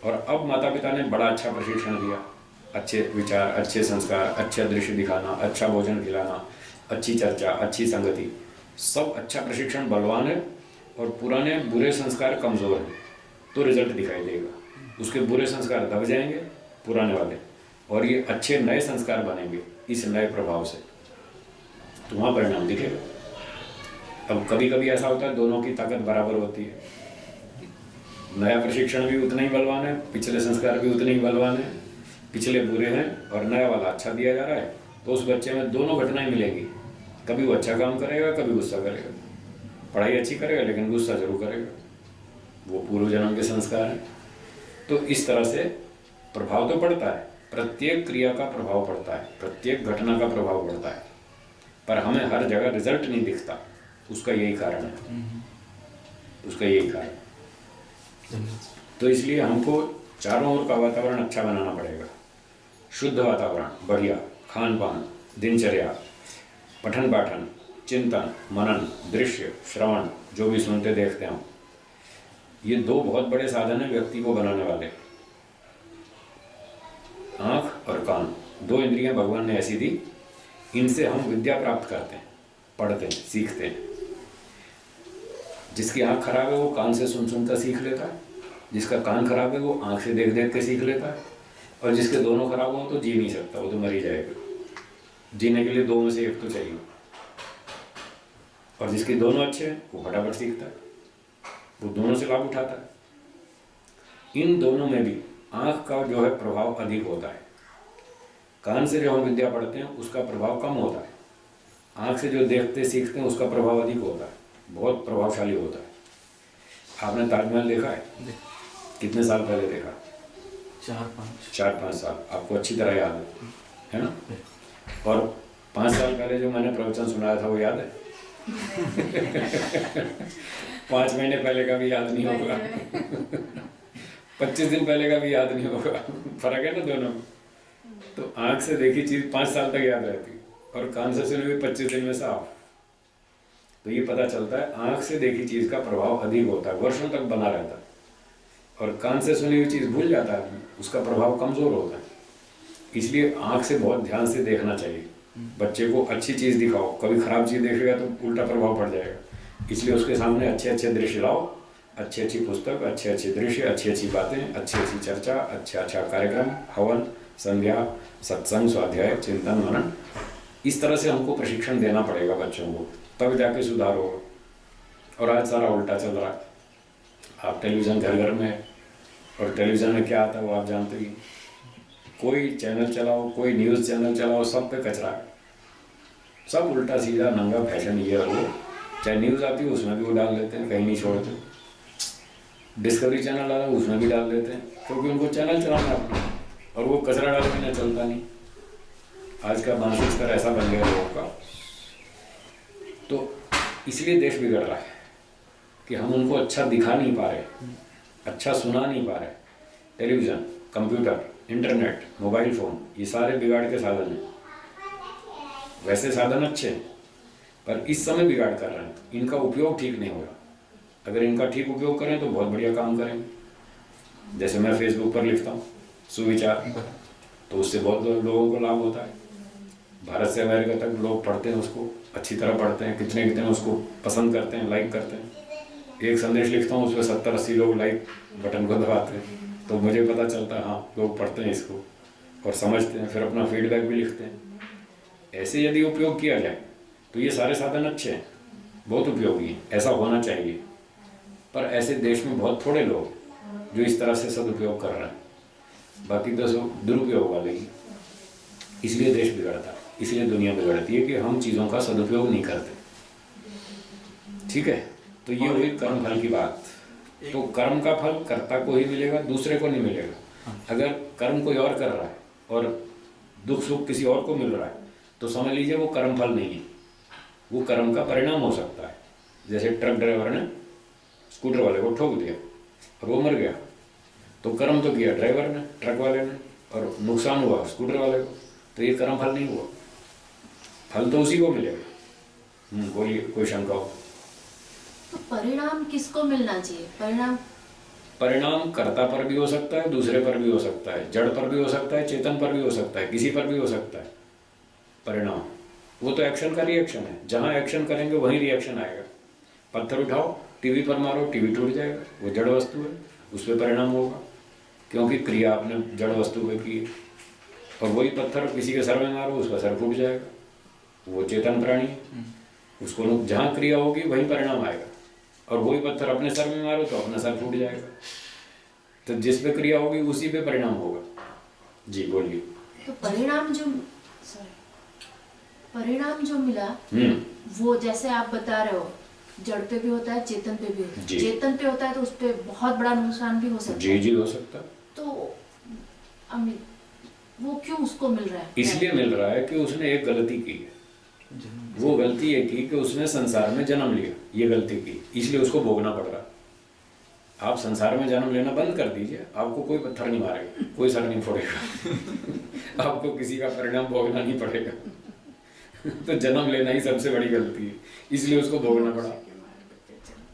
और अब माता पिता ने बड़ा अच्छा प्रशिक्षण दिया, अच्छे विचार, अच्छे संस्कार, अच्छा दृश्य दिखाना, अच्छा भोजन खिलाना, अच्छी चर्चा, अच्छी संगति, सब अच्छा प्रशिक्षण बलवान है और पुराने बुरे संस्कार कमज़ोर हैं, तो रिजल्ट दिखाई देगा। उसके बुरे संस्कार दब जाएंगे पुराने वाले और ये अच्छे नए संस्कार बनेंगे इस नए प्रभाव से, तो वहाँ परिणाम दिखेगा। अब कभी कभी ऐसा होता है दोनों की ताकत बराबर होती है, नया प्रशिक्षण भी उतना ही बलवान है, पिछले संस्कार भी उतने ही बलवान है, पिछले बुरे हैं और नया वाला अच्छा दिया जा रहा है, तो उस बच्चे में दोनों घटनाएं मिलेंगी। कभी वो अच्छा काम करेगा, कभी गुस्सा करेगा, पढ़ाई अच्छी करेगा लेकिन गुस्सा जरूर करेगा, वो पूर्व जन्म के संस्कार हैं। तो इस तरह से प्रभाव तो पड़ता है, प्रत्येक क्रिया का प्रभाव पड़ता है, प्रत्येक घटना का प्रभाव पड़ता है, पर हमें हर जगह रिजल्ट नहीं दिखता। उसका यही कारण है, उसका यही कारण। तो इसलिए हमको चारों ओर का वातावरण अच्छा बनाना पड़ेगा। शुद्ध वातावरण, बढ़िया खान पान, दिनचर्या, पठन पाठन, चिंतन, मनन, दृश्य, श्रवण, जो भी सुनते देखते हैं, ये दो बहुत बड़े साधन हैं व्यक्ति को बनाने वाले। आँख और कान, दो इंद्रियां भगवान ने ऐसी दी, इनसे हम विद्या प्राप्त करते हैं, पढ़ते हैं, सीखते हैं। जिसकी आँख खराब है वो कान से सुन सुनकर सीख लेता है, जिसका कान खराब है वो आँख से देख देख के सीख लेता है, और जिसके दोनों खराब हो तो जी नहीं सकता, वो तो मर ही जाएगा। जीने के लिए दो में से एक तो चाहिए, और जिसके दोनों अच्छे हैं वो फटाफट सीखता है, वो दोनों से लाभ उठाता है। इन दोनों में भी आँख का जो है प्रभाव अधिक होता है, कान से जो हम विद्या पढ़ते हैं उसका प्रभाव कम होता है, आँख से जो देखते सीखते हैं उसका प्रभाव अधिक होता है, बहुत प्रभावशाली होता है। आपने ताजमहल देखा है? कितने साल पहले देखा? 4-5 साल। आपको अच्छी तरह याद है ना? और 5 साल पहले जो मैंने प्रवचन सुनाया था वो याद है? 5 महीने पहले का भी याद नहीं होगा, 25 दिन पहले का भी याद नहीं होगा। फर्क है ना दोनों में। तो आँख से देखी चीज़ 5 साल तक याद रहती और कान से सुनी हुई 25 दिन में साफ। तो ये पता चलता है आँख से देखी चीज़ का प्रभाव अधिक होता है, वर्षों तक बना रहता है, और कान से सुनी हुई चीज़ भूल जाता है, उसका प्रभाव कमज़ोर होता है। इसलिए आँख से बहुत ध्यान से देखना चाहिए, बच्चे को अच्छी चीज़ दिखाओ, कभी खराब चीज़ देखेगा तो उल्टा प्रभाव पड़ जाएगा। इसलिए उसके सामने अच्छे अच्छे दृश्य लाओ, अच्छी अच्छी पुस्तक, अच्छे अच्छे दृश्य, अच्छी अच्छी बातें, अच्छी अच्छी चर्चा, अच्छा अच्छा कार्यक्रम, हवन, संध्या, सत्संग, स्वाध्याय, चिंतन, मनन, इस तरह से हमको प्रशिक्षण देना पड़ेगा बच्चों को, तब जाके सुधार होगा। और आज सारा उल्टा चल रहा है। आप टेलीविज़न घर घर में, और टेलीविज़न में क्या आता है वो आप जानते ही। कोई चैनल चलाओ, कोई न्यूज़ चैनल चलाओ, सब पे कचरा है, सब उल्टा सीधा नंगा फैशन ये और वो। चाहे न्यूज़ आती है उसमें भी वो डाल देते हैं, कहीं नहीं छोड़ते। डिस्कवरी चैनल आता है उसमें भी डाल देते हैं, क्योंकि उनको चैनल चलाना है अपना, और वो कचरा डाल के ना चलता नहीं। आज का मानसिक स्तर ऐसा बन गया लोगों का, तो इसलिए देश बिगड़ रहा है कि हम उनको अच्छा दिखा नहीं पा रहे, अच्छा सुना नहीं पा रहे। Television, computer, internet, mobile phone, ये सारे बिगाड़ के साधन हैं। वैसे साधन अच्छे हैं, पर इस समय बिगाड़ कर रहे हैं। इनका उपयोग ठीक नहीं हो रहा। अगर इनका ठीक उपयोग करें तो बहुत बढ़िया काम करेंगे। जैसे मैं फेसबुक पर लिखता हूँ सुविचार, तो उससे बहुत लोगों को लाभ होता है। भारत से अमेरिका तक लोग पढ़ते हैं उसको, अच्छी तरह पढ़ते हैं, कितने कितने उसको पसंद करते हैं, लाइक करते हैं। एक संदेश लिखता हूँ, उसमें 70-80 लोग लाइक बटन को दबाते हैं, तो मुझे पता चलता है हाँ लोग पढ़ते हैं इसको और समझते हैं, फिर अपना फीडबैक भी लिखते हैं। ऐसे यदि उपयोग किया जाए तो ये सारे साधन अच्छे हैं, बहुत उपयोगी हैं, ऐसा होना चाहिए। पर ऐसे देश में बहुत थोड़े लोग जो इस तरह से सदुपयोग कर रहे हैं, बाकी तो सब दुरुपयोग वाले ही। इसलिए देश बिगड़ता है, इसलिए दुनिया बिगड़ती है कि हम चीज़ों का सदुपयोग नहीं करते। ठीक है, तो ये हुई कर्म फल की बात। तो कर्म का फल कर्ता को ही मिलेगा, दूसरे को नहीं मिलेगा। अगर कर्म कोई और कर रहा है और दुख सुख किसी और को मिल रहा है, तो समझ लीजिए वो कर्म फल नहीं है, वो कर्म का परिणाम हो सकता है। जैसे ट्रक ड्राइवर ने स्कूटर वाले को ठोक दिया और वो मर गया, तो कर्म तो किया ड्राइवर ने, ट्रक वाले ने, और नुकसान हुआ स्कूटर वाले को, तो ये कर्म फल नहीं हुआ। फल तो उसी को मिलेगा। बोलिए, कोई शंका हो? तो परिणाम किसको मिलना चाहिए? परिणाम कर्ता पर भी हो सकता है, दूसरे पर भी हो सकता है, जड़ पर भी हो सकता है, चेतन पर भी हो सकता है, किसी पर भी हो सकता है। परिणाम वो तो एक्शन का रिएक्शन है, जहाँ एक्शन करेंगे वहीं रिएक्शन आएगा। पत्थर उठाओ, टीवी पर मारो, टीवी टूट जाएगा, वो जड़ वस्तु है, उस पर परिणाम होगा, क्योंकि क्रिया आपने जड़ वस्तु पे की। और वही पत्थर किसी के सर में मारो, उसका सर फूट जाएगा, वो चेतन प्राणी है, उसको जहाँ क्रिया होगी वहीं परिणाम आएगा। और वही पत्थर अपने सर में मारो तो अपना सर फूट जाएगा। तो जिस पे क्रिया होगी उसी पे परिणाम होगा। जी बोलिए। तो परिणाम जो मिला वो जैसे आप बता रहे हो, जड़ पे भी होता है, चेतन पे भी होता है। चेतन पे होता है तो उस पे बहुत बड़ा नुकसान भी हो सकता है। जी हो सकता है। तो वो क्यों उसको मिल रहा है? इसलिए मिल रहा है कि उसने एक गलती की है। वो गलती ये की कि उसने संसार में जन्म लिया, ये गलती की, इसलिए उसको भोगना पड़ रहा। आप संसार में जन्म लेना बंद कर दीजिए, आपको कोई पत्थर नहीं मारेगा, कोई सर नहीं फोड़ेगा आपको किसी का परिणाम भोगना नहीं पड़ेगा तो जन्म लेना ही सबसे बड़ी गलती है, इसलिए उसको भोगना पड़ा।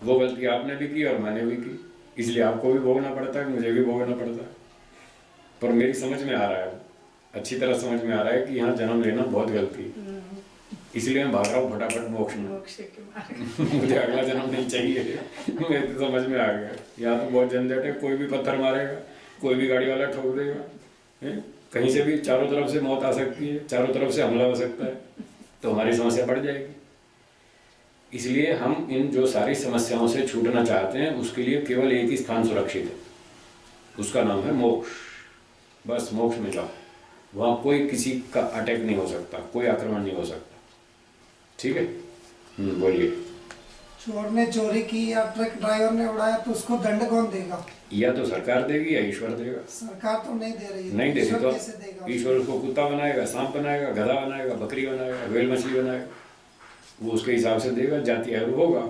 वो गलती आपने भी की और मैंने भी की, इसलिए आपको भी भोगना पड़ता है, मुझे भी भोगना पड़ता है। पर मेरी समझ में आ रहा है, अच्छी तरह समझ में आ रहा है कि यहाँ जन्म लेना बहुत गलती है, इसलिए मैं भाग रहा हूँ फटाफट मोक्ष में मुझे अगला जन्म नहीं चाहिए मुझे तो समझ में आ गया, यहाँ तो बहुत झंझट है, कोई भी पत्थर मारेगा, कोई भी गाड़ी वाला ठोक देगा, कहीं से भी चारों तरफ से मौत आ सकती है, चारों तरफ से हमला हो सकता है, तो हमारी समस्या बढ़ जाएगी। इसलिए हम इन जो सारी समस्याओं से छूटना चाहते हैं, उसके लिए केवल एक ही स्थान सुरक्षित है, उसका नाम है मोक्ष। बस मोक्ष में जाओ, वहाँ कोई किसी का अटैक नहीं हो सकता, कोई आक्रमण नहीं हो सकता। ठीक है, बोलिए। चोर ने चोरी की या ट्रक ड्राइवर ने उड़ाया तो उसको दंड कौन देगा? या तो सरकार देगी या ईश्वर देगा। सरकार तो नहीं दे रही है, नहीं देगी तो कैसे देगा? ईश्वर उसको कुत्ता बनाएगा, सांप बनाएगा, गधा बनाएगा, बकरी बनाएगा, वेल मछली बनाएगा, वो उसके हिसाब से देगा। जाति आयु होगा,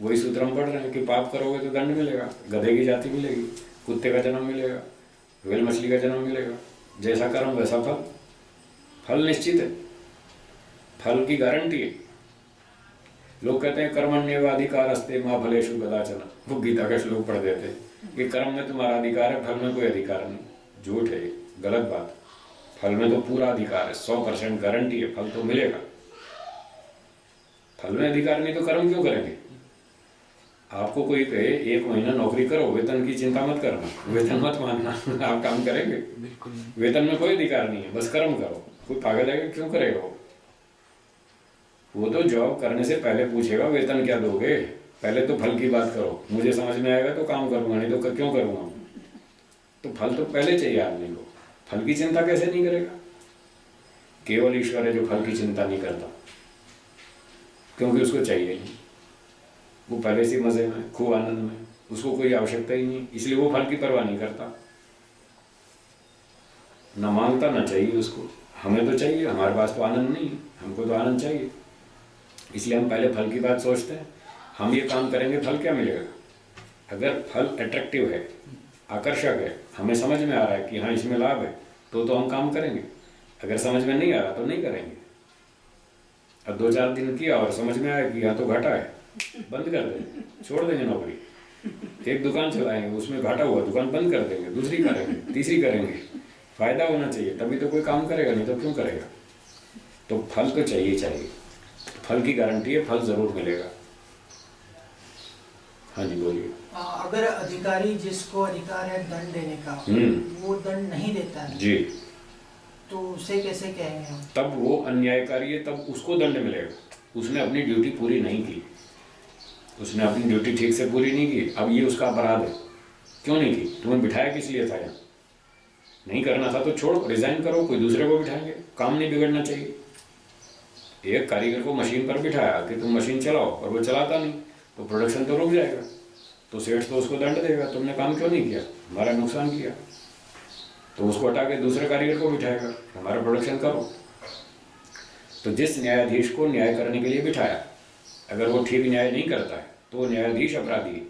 वही सूत्र हम पढ़ रहे हैं कि पाप करोगे तो दंड मिलेगा, गधे की जाति मिलेगी, कुत्ते का जन्म मिलेगा, वेल मछली का जन्म मिलेगा। जैसा कर्म वैसा फल, फल निश्चित है, फल की गारंटी है। लोग कहते हैं कर्मण्येवाधिकारस्ते मां फलेषु कदाचन, वो गीता का श्लोक पढ़ देते हैं कि कर्म में तुम्हारा अधिकार है, फल में कोई अधिकार नहीं। झूठ है, गलत बात। फल में तो पूरा अधिकार है, 100% गारंटी है, फल तो मिलेगा। फल में अधिकार नहीं तो कर्म क्यों करेंगे? आपको कोई कहे 1 महीना नौकरी करो, वेतन की चिंता मत करना, वेतन मत मांगना, आप काम करेंगे? बिल्कुल नहीं। वेतन में कोई अधिकार नहीं है, बस कर्म करो। कोई पागल है कि क्यों करेगा वो तो जॉब करने से पहले पूछेगा वेतन क्या दोगे, पहले तो फल की बात करो। मुझे समझ में आएगा तो काम करूंगा, नहीं तो क्यों करूंगा? तो फल तो पहले चाहिए आदमी को। फल की चिंता कैसे नहीं करेगा? केवल ईश्वर है जो फल की चिंता नहीं करता, क्योंकि उसको चाहिए नहीं। वो पहले से मजे में, खूब आनंद में, उसको कोई आवश्यकता ही नहीं, इसलिए वो फल की परवाह नहीं करता, ना मांगता ना चाहिए उसको। हमें तो चाहिए, हमारे पास तो आनंद नहीं है, हमको तो आनंद चाहिए, इसलिए हम पहले फल की बात सोचते हैं। हम ये काम करेंगे, फल क्या मिलेगा? अगर फल अट्रैक्टिव है, आकर्षक है, हमें समझ में आ रहा है कि हाँ इसमें लाभ है, तो हम काम करेंगे। अगर समझ में नहीं आ रहा तो नहीं करेंगे। अब 2-4 दिन किया और समझ में आया कि यहाँ तो घाटा है, बंद कर देंगे, छोड़ देंगे नौकरी। एक दुकान चलाएंगे, उसमें घाटा हुआ, दुकान बंद कर देंगे, दूसरी करेंगे, तीसरी करेंगे। फायदा होना चाहिए, तभी तो कोई काम करेगा, नहीं तो क्यों करेगा? तो फल तो चाहिए चाहिए, फल की गारंटी है, फल जरूर मिलेगा। हाँ जी बोलिए। अगर अधिकारी जिसको अधिकार है दंड देने का, वो दंड नहीं देता है जी, तो उसे कैसे कहेंगे हम? तब वो अन्यायकारी है, तब उसको दंड मिलेगा। उसने अपनी ड्यूटी पूरी नहीं की, उसने अपनी ड्यूटी ठीक से पूरी नहीं की, अब ये उसका अपराध है। क्यों नहीं की? तुम्हें बिठाया किस लिए था यहाँ? नहीं करना था तो छोड़ो, रिजाइन करो, कोई दूसरे को बिठाएंगे। काम नहीं बिगड़ना चाहिए। एक कारीगर को मशीन पर बिठाया कि तुम मशीन चलाओ, और वो चलाता नहीं, तो प्रोडक्शन तो रुक जाएगा, तो सेठ तो उसको दंड देगा, तुमने काम क्यों नहीं किया, हमारा नुकसान किया। तो उसको हटा के दूसरे कारीगर को बिठाएगा, हमारा प्रोडक्शन करो। तो जिस न्यायाधीश को न्याय करने के लिए बिठाया, अगर वो ठीक न्याय नहीं करता है तो वो न्यायाधीश अपराधी है।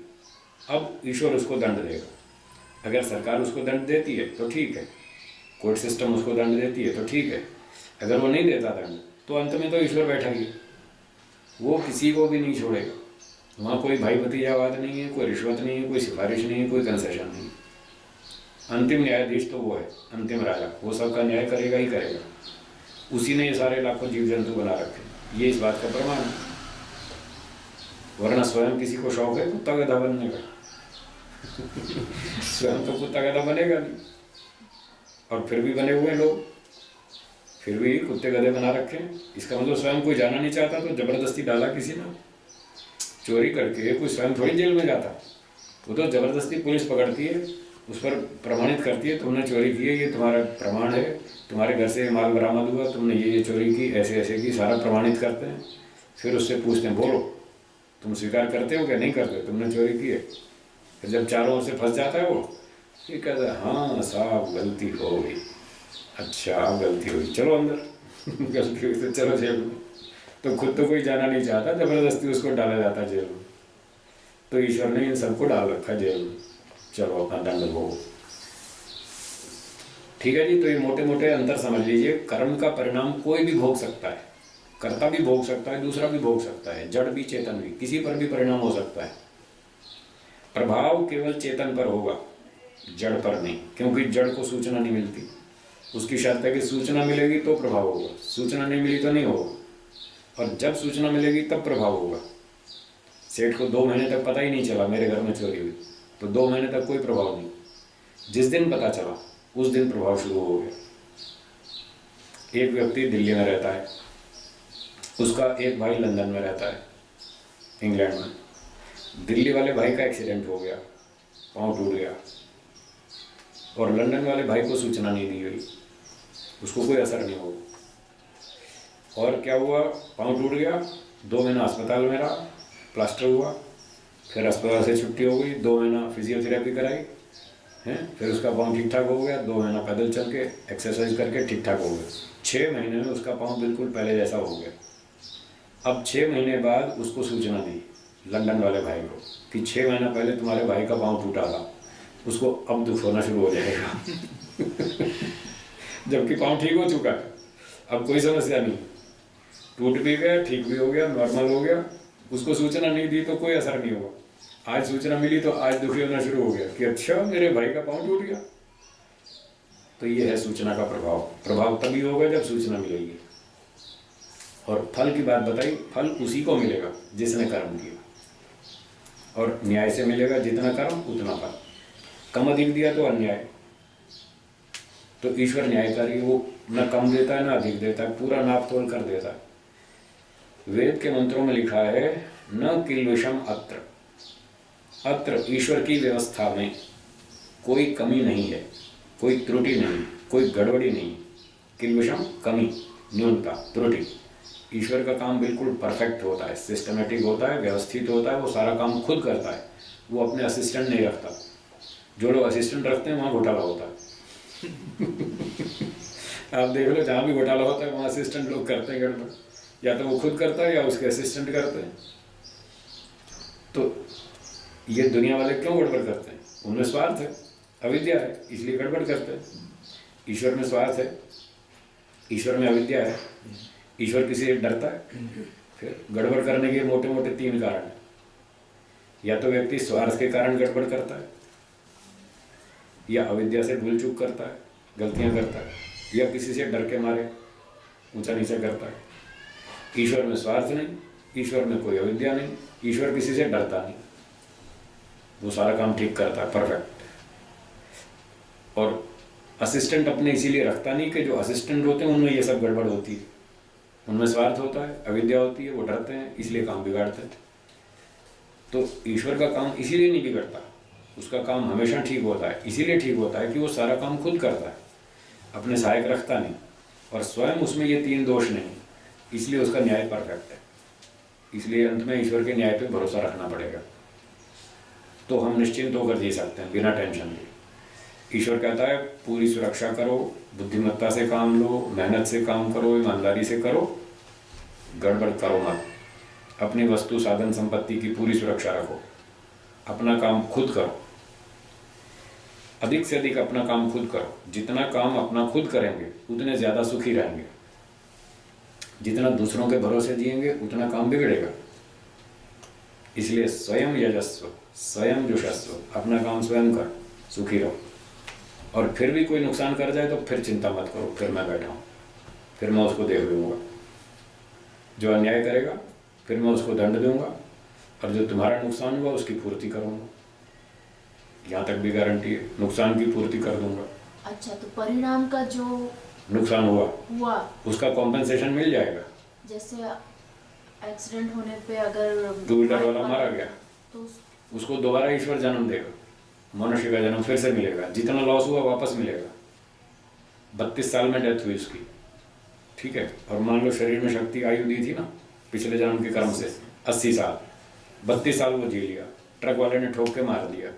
अब ईश्वर उसको दंड देगा। अगर सरकार उसको दंड देती है तो ठीक है, कोर्ट सिस्टम उसको दंड देती है तो ठीक है। अगर वो नहीं देता दंड तो अंत में तो ईश्वर बैठा ही, वो किसी को भी नहीं छोड़ेगा। वहाँ कोई भाई भतीजावाद नहीं है, कोई रिश्वत नहीं है, कोई सिफारिश नहीं है, कोई कंसेशन नहीं है। अंतिम न्यायाधीश तो वो है, अंतिम राजा, वो सबका न्याय करेगा ही करेगा। उसी ने ये सारे लाखों जीव जंतु बना रखे, ये इस बात का प्रमाण है। वरना स्वयं किसी को शौक है कुत्ता गधा बनने का? स्वयं तो कुत्ता गधा बनेगा नहीं, और फिर भी बने हुए लोग, फिर भी कुत्ते गधे बना रखे हैं। इसका मतलब स्वयं कोई जाना नहीं चाहता तो जबरदस्ती डाला किसी ने। चोरी करके कोई स्वयं थोड़ी जेल में जाता, वो तो जबरदस्ती पुलिस पकड़ती है, उस पर प्रमाणित करती है, तुमने चोरी की है, ये तुम्हारा प्रमाण है, तुम्हारे घर से माल बरामद हुआ, तुमने ये चोरी की, ऐसे ऐसे की, सारा प्रमाणित करते हैं। फिर उससे पूछते हैं, बोलो तुम स्वीकार करते हो क्या? नहीं करते, तुमने चोरी की है। फिर जब चारों ओर से फंस जाता है वो, ये कहता है हाँ साहब गलती हो गई, अच्छा गलती हुई, चलो अंदर। गलती हुई तो चलो जेल में। तो खुद तो कोई जाना नहीं चाहता, जबरदस्ती उसको डाला जाता जेल में। तो ईश्वर ने इन सबको डाल रखा जेल में, चलो अपना दंड भोगो। ठीक है जी। तो ये मोटे मोटे अंतर समझ लीजिए। कर्म का परिणाम कोई भी भोग सकता है, कर्ता भी भोग सकता है, दूसरा भी भोग सकता है, जड़ भी चेतन भी, किसी पर भी परिणाम हो सकता है। प्रभाव केवल चेतन पर होगा, जड़ पर नहीं, क्योंकि जड़ को सूचना नहीं मिलती। उसकी शर्त है कि सूचना मिलेगी तो प्रभाव होगा, सूचना नहीं मिली तो नहीं होगा। और जब सूचना मिलेगी तब प्रभाव होगा। सेठ को 2 महीने तक पता ही नहीं चला मेरे घर में चोरी हुई, तो 2 महीने तक कोई प्रभाव नहीं। जिस दिन पता चला उस दिन प्रभाव शुरू हो गया। एक व्यक्ति दिल्ली में रहता है, उसका एक भाई लंदन में रहता है, इंग्लैंड में। दिल्ली वाले भाई का एक्सीडेंट हो गया, पाँव टूट गया, और लंदन वाले भाई को सूचना नहीं दी गई, उसको कोई असर नहीं हुआ। और क्या हुआ, पाँव टूट गया, 2 महीना अस्पताल में रहा, प्लास्टर हुआ, फिर अस्पताल से छुट्टी हो गई, 2 महीना फिजियोथेरेपी कराई हैं, फिर उसका पाँव ठीक ठाक हो गया, 2 महीना पैदल चल के एक्सरसाइज करके ठीक ठाक हो गया। 6 महीने में उसका पाँव बिल्कुल पहले जैसा हो गया। अब 6 महीने बाद उसको सूचना दी लंदन वाले भाई को कि 6 महीना पहले तुम्हारे भाई का पाँव टूटा था। उसको अब दुख होना शुरू हो जाएगा। जबकि पाँव ठीक हो चुका है, अब कोई समस्या नहीं, टूट भी गया, ठीक भी हो गया, नॉर्मल हो गया। उसको सूचना नहीं दी तो कोई असर नहीं हुआ। आज सूचना मिली तो आज दुखी होना शुरू हो गया कि अच्छा मेरे भाई का पाँव टूट गया। तो ये है सूचना का प्रभाव। प्रभाव तभी होगा जब सूचना मिलेगी। और फल की बात बताई, फल उसी को मिलेगा जिसने कर्म किया, और न्याय से मिलेगा, जितना कर्म उतना फल। कम अधिक दिया तो अन्याय। तो ईश्वर न्यायकारी, वो न कम देता है न अधिक देता है, पूरा नाप तोल कर देता है। वेद के मंत्रों में लिखा है न किल्विषम अत्र, अत्र ईश्वर की व्यवस्था में कोई कमी नहीं है, कोई त्रुटि नहीं, कोई गड़बड़ी नहीं। किल्विषम कमी, न्यूनता, त्रुटि। ईश्वर का काम बिल्कुल परफेक्ट होता है, सिस्टमेटिक होता है, व्यवस्थित होता है, वो सारा काम खुद करता है, वो अपने असिस्टेंट नहीं रखता। जो लोग असिस्टेंट रखते हैं वहाँ घोटाला होता है। आप देख लो, जहाँ भी घोटाला होता है वहाँ असिस्टेंट लोग करते हैं गड़बड़, या तो वो खुद करता है या उसके असिस्टेंट करते हैं। तो ये दुनिया वाले क्यों गड़बड़ करते हैं? उनमें स्वार्थ है, अविद्या है, इसलिए गड़बड़ करते हैं। ईश्वर में स्वार्थ है, ईश्वर में अविद्या है। ईश्वर किसी से डरता है? फिर गड़बड़ करने के मोटे मोटे 3 कारण हैं। या तो व्यक्ति स्वार्थ के कारण गड़बड़ करता है, या अविद्या से भूल चूक करता है, गलतियां करता है, या किसी से डर के मारे ऊंचा नीचा करता है। ईश्वर में स्वार्थ नहीं, ईश्वर में कोई अविद्या नहीं, ईश्वर किसी से डरता नहीं, वो सारा काम ठीक करता है, परफेक्ट। और असिस्टेंट अपने इसीलिए रखता नहीं कि जो असिस्टेंट होते हैं उनमें ये सब गड़बड़ होती है, उनमें स्वार्थ होता है, अविद्या होती है, वो डरते हैं, इसलिए काम बिगाड़ते हैं। तो ईश्वर का काम इसीलिए नहीं बिगड़ता, उसका काम हमेशा ठीक होता है। इसीलिए ठीक होता है कि वो सारा काम खुद करता है, अपने सहायक रखता नहीं, और स्वयं उसमें ये 3 दोष नहीं, इसलिए उसका न्याय परफेक्ट है। इसलिए अंत में ईश्वर के न्याय पे भरोसा रखना पड़ेगा, तो हम निश्चिंत होकर जी सकते हैं बिना टेंशन के। ईश्वर कहता है पूरी सुरक्षा करो, बुद्धिमत्ता से काम लो, मेहनत से काम करो, ईमानदारी से करो, गड़बड़ करो मत। अपनी वस्तु साधन संपत्ति की पूरी सुरक्षा रखो, अपना काम खुद करो, अधिक से अधिक अपना काम खुद करो। जितना काम अपना खुद करेंगे उतने ज़्यादा सुखी रहेंगे। जितना दूसरों के भरोसे जिएंगे उतना काम बिगड़ेगा। इसलिए स्वयं यजस्व, स्वयं जुषस्व, अपना काम स्वयं कर, सुखी रहो। और फिर भी कोई नुकसान कर जाए तो फिर चिंता मत करो, फिर मैं बैठा हूँ, फिर मैं उसको देख लूँगा। जो अन्याय करेगा फिर मैं उसको दंड दूंगा, और जो तुम्हारा नुकसान हुआ उसकी पूर्ति करूँगा। यहाँ तक भी गारंटी है, नुकसान की पूर्ति कर दूंगा। अच्छा, तो परिणाम का जो नुकसान हुआ उसका कॉम्पेंसेशन मिल जाएगा। जैसे एक्सीडेंट होने पे अगर 2 व्हीलर वाला मारा गया तो उसको दोबारा ईश्वर जन्म देगा, मनुष्य का जन्म फिर से मिलेगा, जितना लॉस हुआ वापस मिलेगा। 32 साल में डेथ हुई उसकी, ठीक है। और मान लो शरीर में शक्ति आयु दी थी ना पिछले जन्म के कर्म से 80 साल, 32 साल वो जी लिया, ट्रक वाले ने ठोक के मार दिया,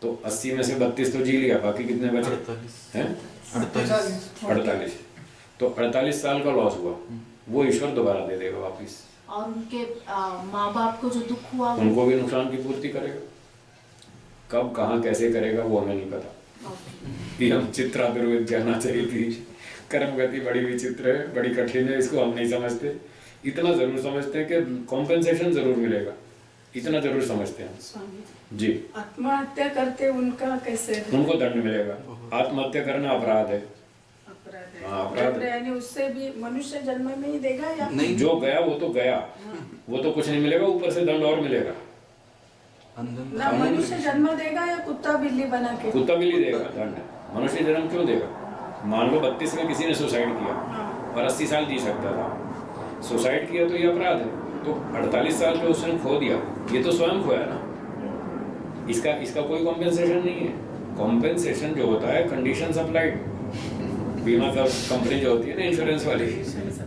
तो 80 में से 32 तो जी लिया, बाकी कितने बचे हैं? 48। तो 48 साल का लॉस हुआ, वो ईश्वर दोबारा दे देगा वापिस। और उनके माँ बाप को जो दुख हुआ उनको भी नुकसान की पूर्ति करेगा। कब कहाँ कैसे करेगा वो हमें नहीं पता। कि हम चित्रा दुर्विज्ञाना चाहिए, कर्म गति बड़ी विचित्र है, बड़ी कठिन है, इसको हम नहीं समझते। इतना जरूर समझते हैं कि कॉम्पेंसेशन जरूर मिलेगा, इतना जरूर समझते हैं स्वामी जी। आत्महत्या करते उनका कैसे? उनको दंड मिलेगा। आत्महत्या करना अपराध है, अपराध है। हाँ, अपराध है। यानी उससे भी मनुष्य जन्म में ही देगा या नहीं, जो गया वो तो गया, वो तो कुछ नहीं मिलेगा, ऊपर से दंड और मिलेगा। ना मनुष्य जन्म देगा या कुत्ता बिल्ली बना के? कुत्ता बिल्ली देगा दंड, मनुष्य जन्म क्यों देगा? मान लो 32 में किसी ने सुसाइड किया और 80 साल जी सकता था, सुसाइड किया तो ये अपराध है। तो 48 साल जो उसने खो दिया, ये तो स्वयं खोया ना, इसका कोई कॉम्पेंसेशन नहीं है। कॉम्पेंसेशन जो होता है कंडीशन अप्लाइड, बीमा का कंपनी जो होती है ना इंश्योरेंस वाली,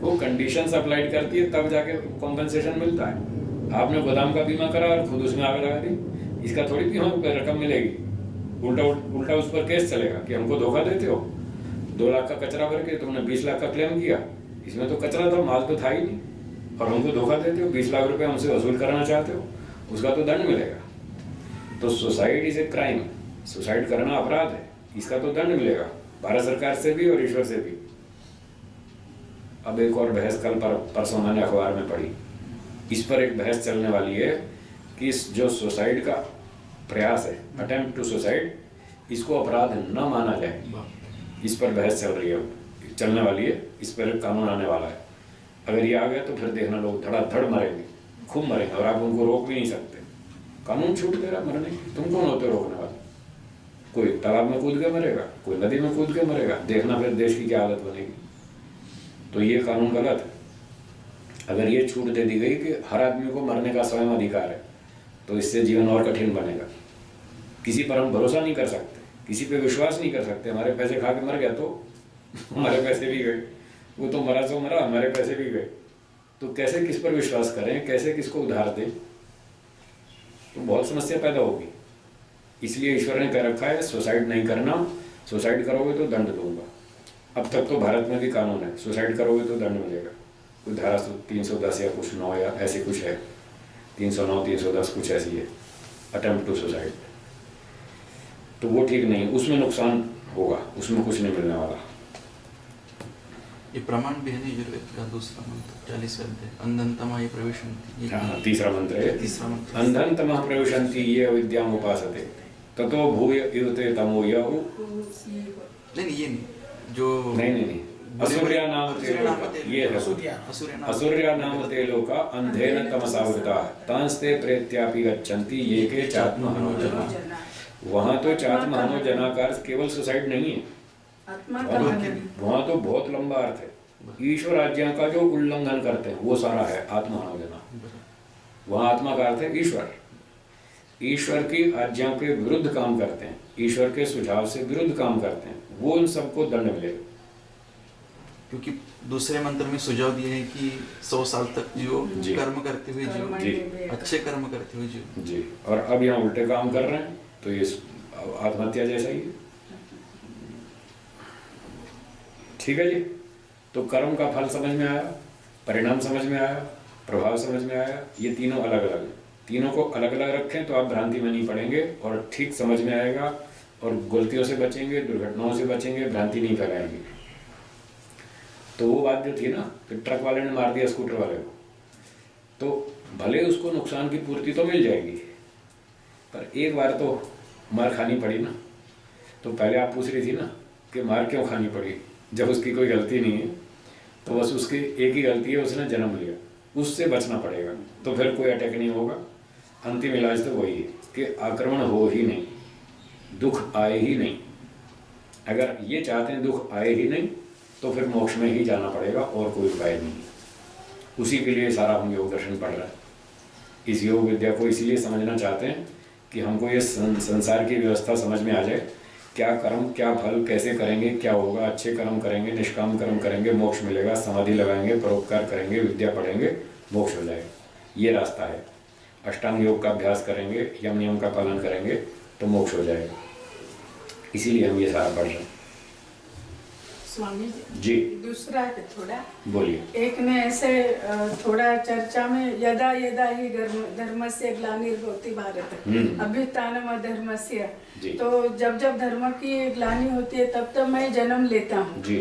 वो कंडीशन अप्लाइड करती है, तब जाके कॉम्पेंसेशन मिलता है। आपने गोदाम का बीमा करा और खुद उसमें आग लगा दी, इसका थोड़ी बीमा रकम मिलेगी। उल्टा उस पर केस चलेगा कि हमको धोखा देते हो, 2 लाख का कचरा भर के तुमने 20 लाख का क्लेम किया, इसमें तो कचरा था, माल तो था ही नहीं, और हमको धोखा देते हो, 20 लाख रुपए हमसे वसूल कराना चाहते हो, उसका तो दंड मिलेगा। तो suicide is a crime, suicide करना अपराध है, इसका तो दंड मिलेगा भारत सरकार से भी और ईश्वर से भी। अब एक और बहस कल परसों मैंने अखबार में पढ़ी, इस पर एक बहस चलने वाली है कि जो सुसाइड का प्रयास है, अटेम्प्ट टू सुसाइड, इसको अपराध न माना जाए। इस पर बहस चल रही है, चलने वाली है, इस पर कानून आने वाला है। अगर ये आ गया तो फिर देखना लोग धड़ाधड़ मरेंगे, खूब मरेंगे, और आप उनको रोक भी नहीं सकते। कानून छूट दे रहा मरने की, तुम कौन होते रोकने वाले? कोई तालाब में कूद के मरेगा, कोई नदी में कूद के मरेगा, देखना फिर देश की क्या हालत बनेगी। तो ये कानून गलत है। अगर ये छूट दे दी गई कि हर आदमी को मरने का स्वयं अधिकार है, तो इससे जीवन और कठिन बनेगा। किसी पर हम भरोसा नहीं कर सकते, किसी पे विश्वास नहीं कर सकते। हमारे पैसे खा के मर गया तो हमारे पैसे भी गए, वो तो मरा सो मरा, हमारे पैसे भी गए। तो कैसे किस पर विश्वास करें, कैसे किसको उधार दें, तो बहुत समस्या पैदा होगी। इसलिए ईश्वर ने कह रखा है सुसाइड नहीं करना, सुसाइड करोगे तो दंड दूंगा। अब तक तो भारत में भी कानून है, सुसाइड करोगे तो दंड मिलेगा। कोई धारा 310 या कुछ 9 या ऐसे कुछ है, 309 310 कुछ ऐसी है, अटेम्प्ट टू सुसाइड। तो वो ठीक नहीं, उसमें नुकसान होगा, उसमें कुछ नहीं मिलने वाला। ये प्रमाण भी है ना यजुर्वेद का दूसरा मंत्र 40वें अध्याय, अंधन्तमः प्रविशन्ति। हाँ, तीसरा मंत्र है, तीसरा मंत्र। अंधन्तमः प्रविशन्ति ये विद्याम उपासते ततो भूय युते तमो यहु। नहीं ये नहीं, जो नहीं, असुर्या नाम ते लोका, ये है असुर्या नाम ते लोका अंधेन तमसावृता तांस्ते प्रेत्यापि गच्छन्ति ये के चात्महनो जना। वहाँ तो चात्महनो जना का अर्थ केवल सुसाइड नहीं है, आत्मा का हनन। वहाँ तो बहुत लंबा अर्थ है। ईश्वर आज्ञा का जो उल्लंघन करते हैं वो सारा है आत्महनो जना। वहाँ आत्मा का अर्थ है ईश्वर, ईश्वर की आज्ञा के विरुद्ध काम करते हैं, ईश्वर के सुझाव से विरुद्ध काम करते हैं, वो उन सबको दंड मिलेगा। क्योंकि दूसरे मंत्र में सुझाव दिए हैं कि 100 साल तक जो जी। कर्म करते हुए जो जी। अच्छे कर्म करते हुए जो। जी, और अब यहाँ उल्टे काम कर रहे हैं तो ये आत्महत्या जैसा ही है। ठीक है जी। तो कर्म का फल समझ में आया, परिणाम समझ में आया, प्रभाव समझ में आया। ये तीनों अलग अलग हैं, तीनों को अलग अलग रखें तो आप भ्रांति में नहीं पड़ेंगे और ठीक समझ में आएगा, और गलतियों से बचेंगे, दुर्घटनाओं से बचेंगे, भ्रांति नहीं फैलाएंगे। तो वो बात जो थी ना कि ट्रक वाले ने मार दिया स्कूटर वाले को, तो भले उसको नुकसान की पूर्ति तो मिल जाएगी, पर एक बार तो मार खानी पड़ी ना। तो पहले आप पूछ रही थी ना कि मार क्यों खानी पड़ी, जब उसकी कोई गलती नहीं है, तो बस उसकी एक ही गलती है, उसने जन्म लिया, उससे बचना पड़ेगा। तो फिर कोई अटैक नहीं होगा। अंतिम इलाज तो वही है कि आक्रमण हो ही नहीं, दुख आए ही नहीं। अगर ये चाहते हैं दुख आए ही नहीं, तो फिर मोक्ष में ही जाना पड़ेगा और कोई उपाय नहीं। उसी के लिए सारा हम योग दर्शन पढ़ रहे हैं। इस योग विद्या को इसीलिए समझना चाहते हैं कि हमको ये संसार की व्यवस्था समझ में आ जाए, क्या कर्म क्या फल कैसे करेंगे, क्या होगा, अच्छे कर्म करेंगे, निष्काम कर्म करेंगे, मोक्ष मिलेगा, समाधि लगाएंगे, परोपकार करेंगे, विद्या पढ़ेंगे, मोक्ष हो जाएगा। ये रास्ता है। अष्टांग योग का अभ्यास करेंगे, यम नियम का पालन करेंगे तो मोक्ष हो जाएगा। इसीलिए हम ये सारा पढ़ रहे हैं। स्वामी जी दूसरा है थोड़ा, बोलिए। एक ने ऐसे थोड़ा चर्चा में यदा यदा ही धर्मस्य ग्लानिर्भवति भारत अभ्युत्थानम् अधर्मस्य, जी। तो जब जब धर्म की ग्लानि होती है तब तब मैं जन्म लेता हूँ। जी।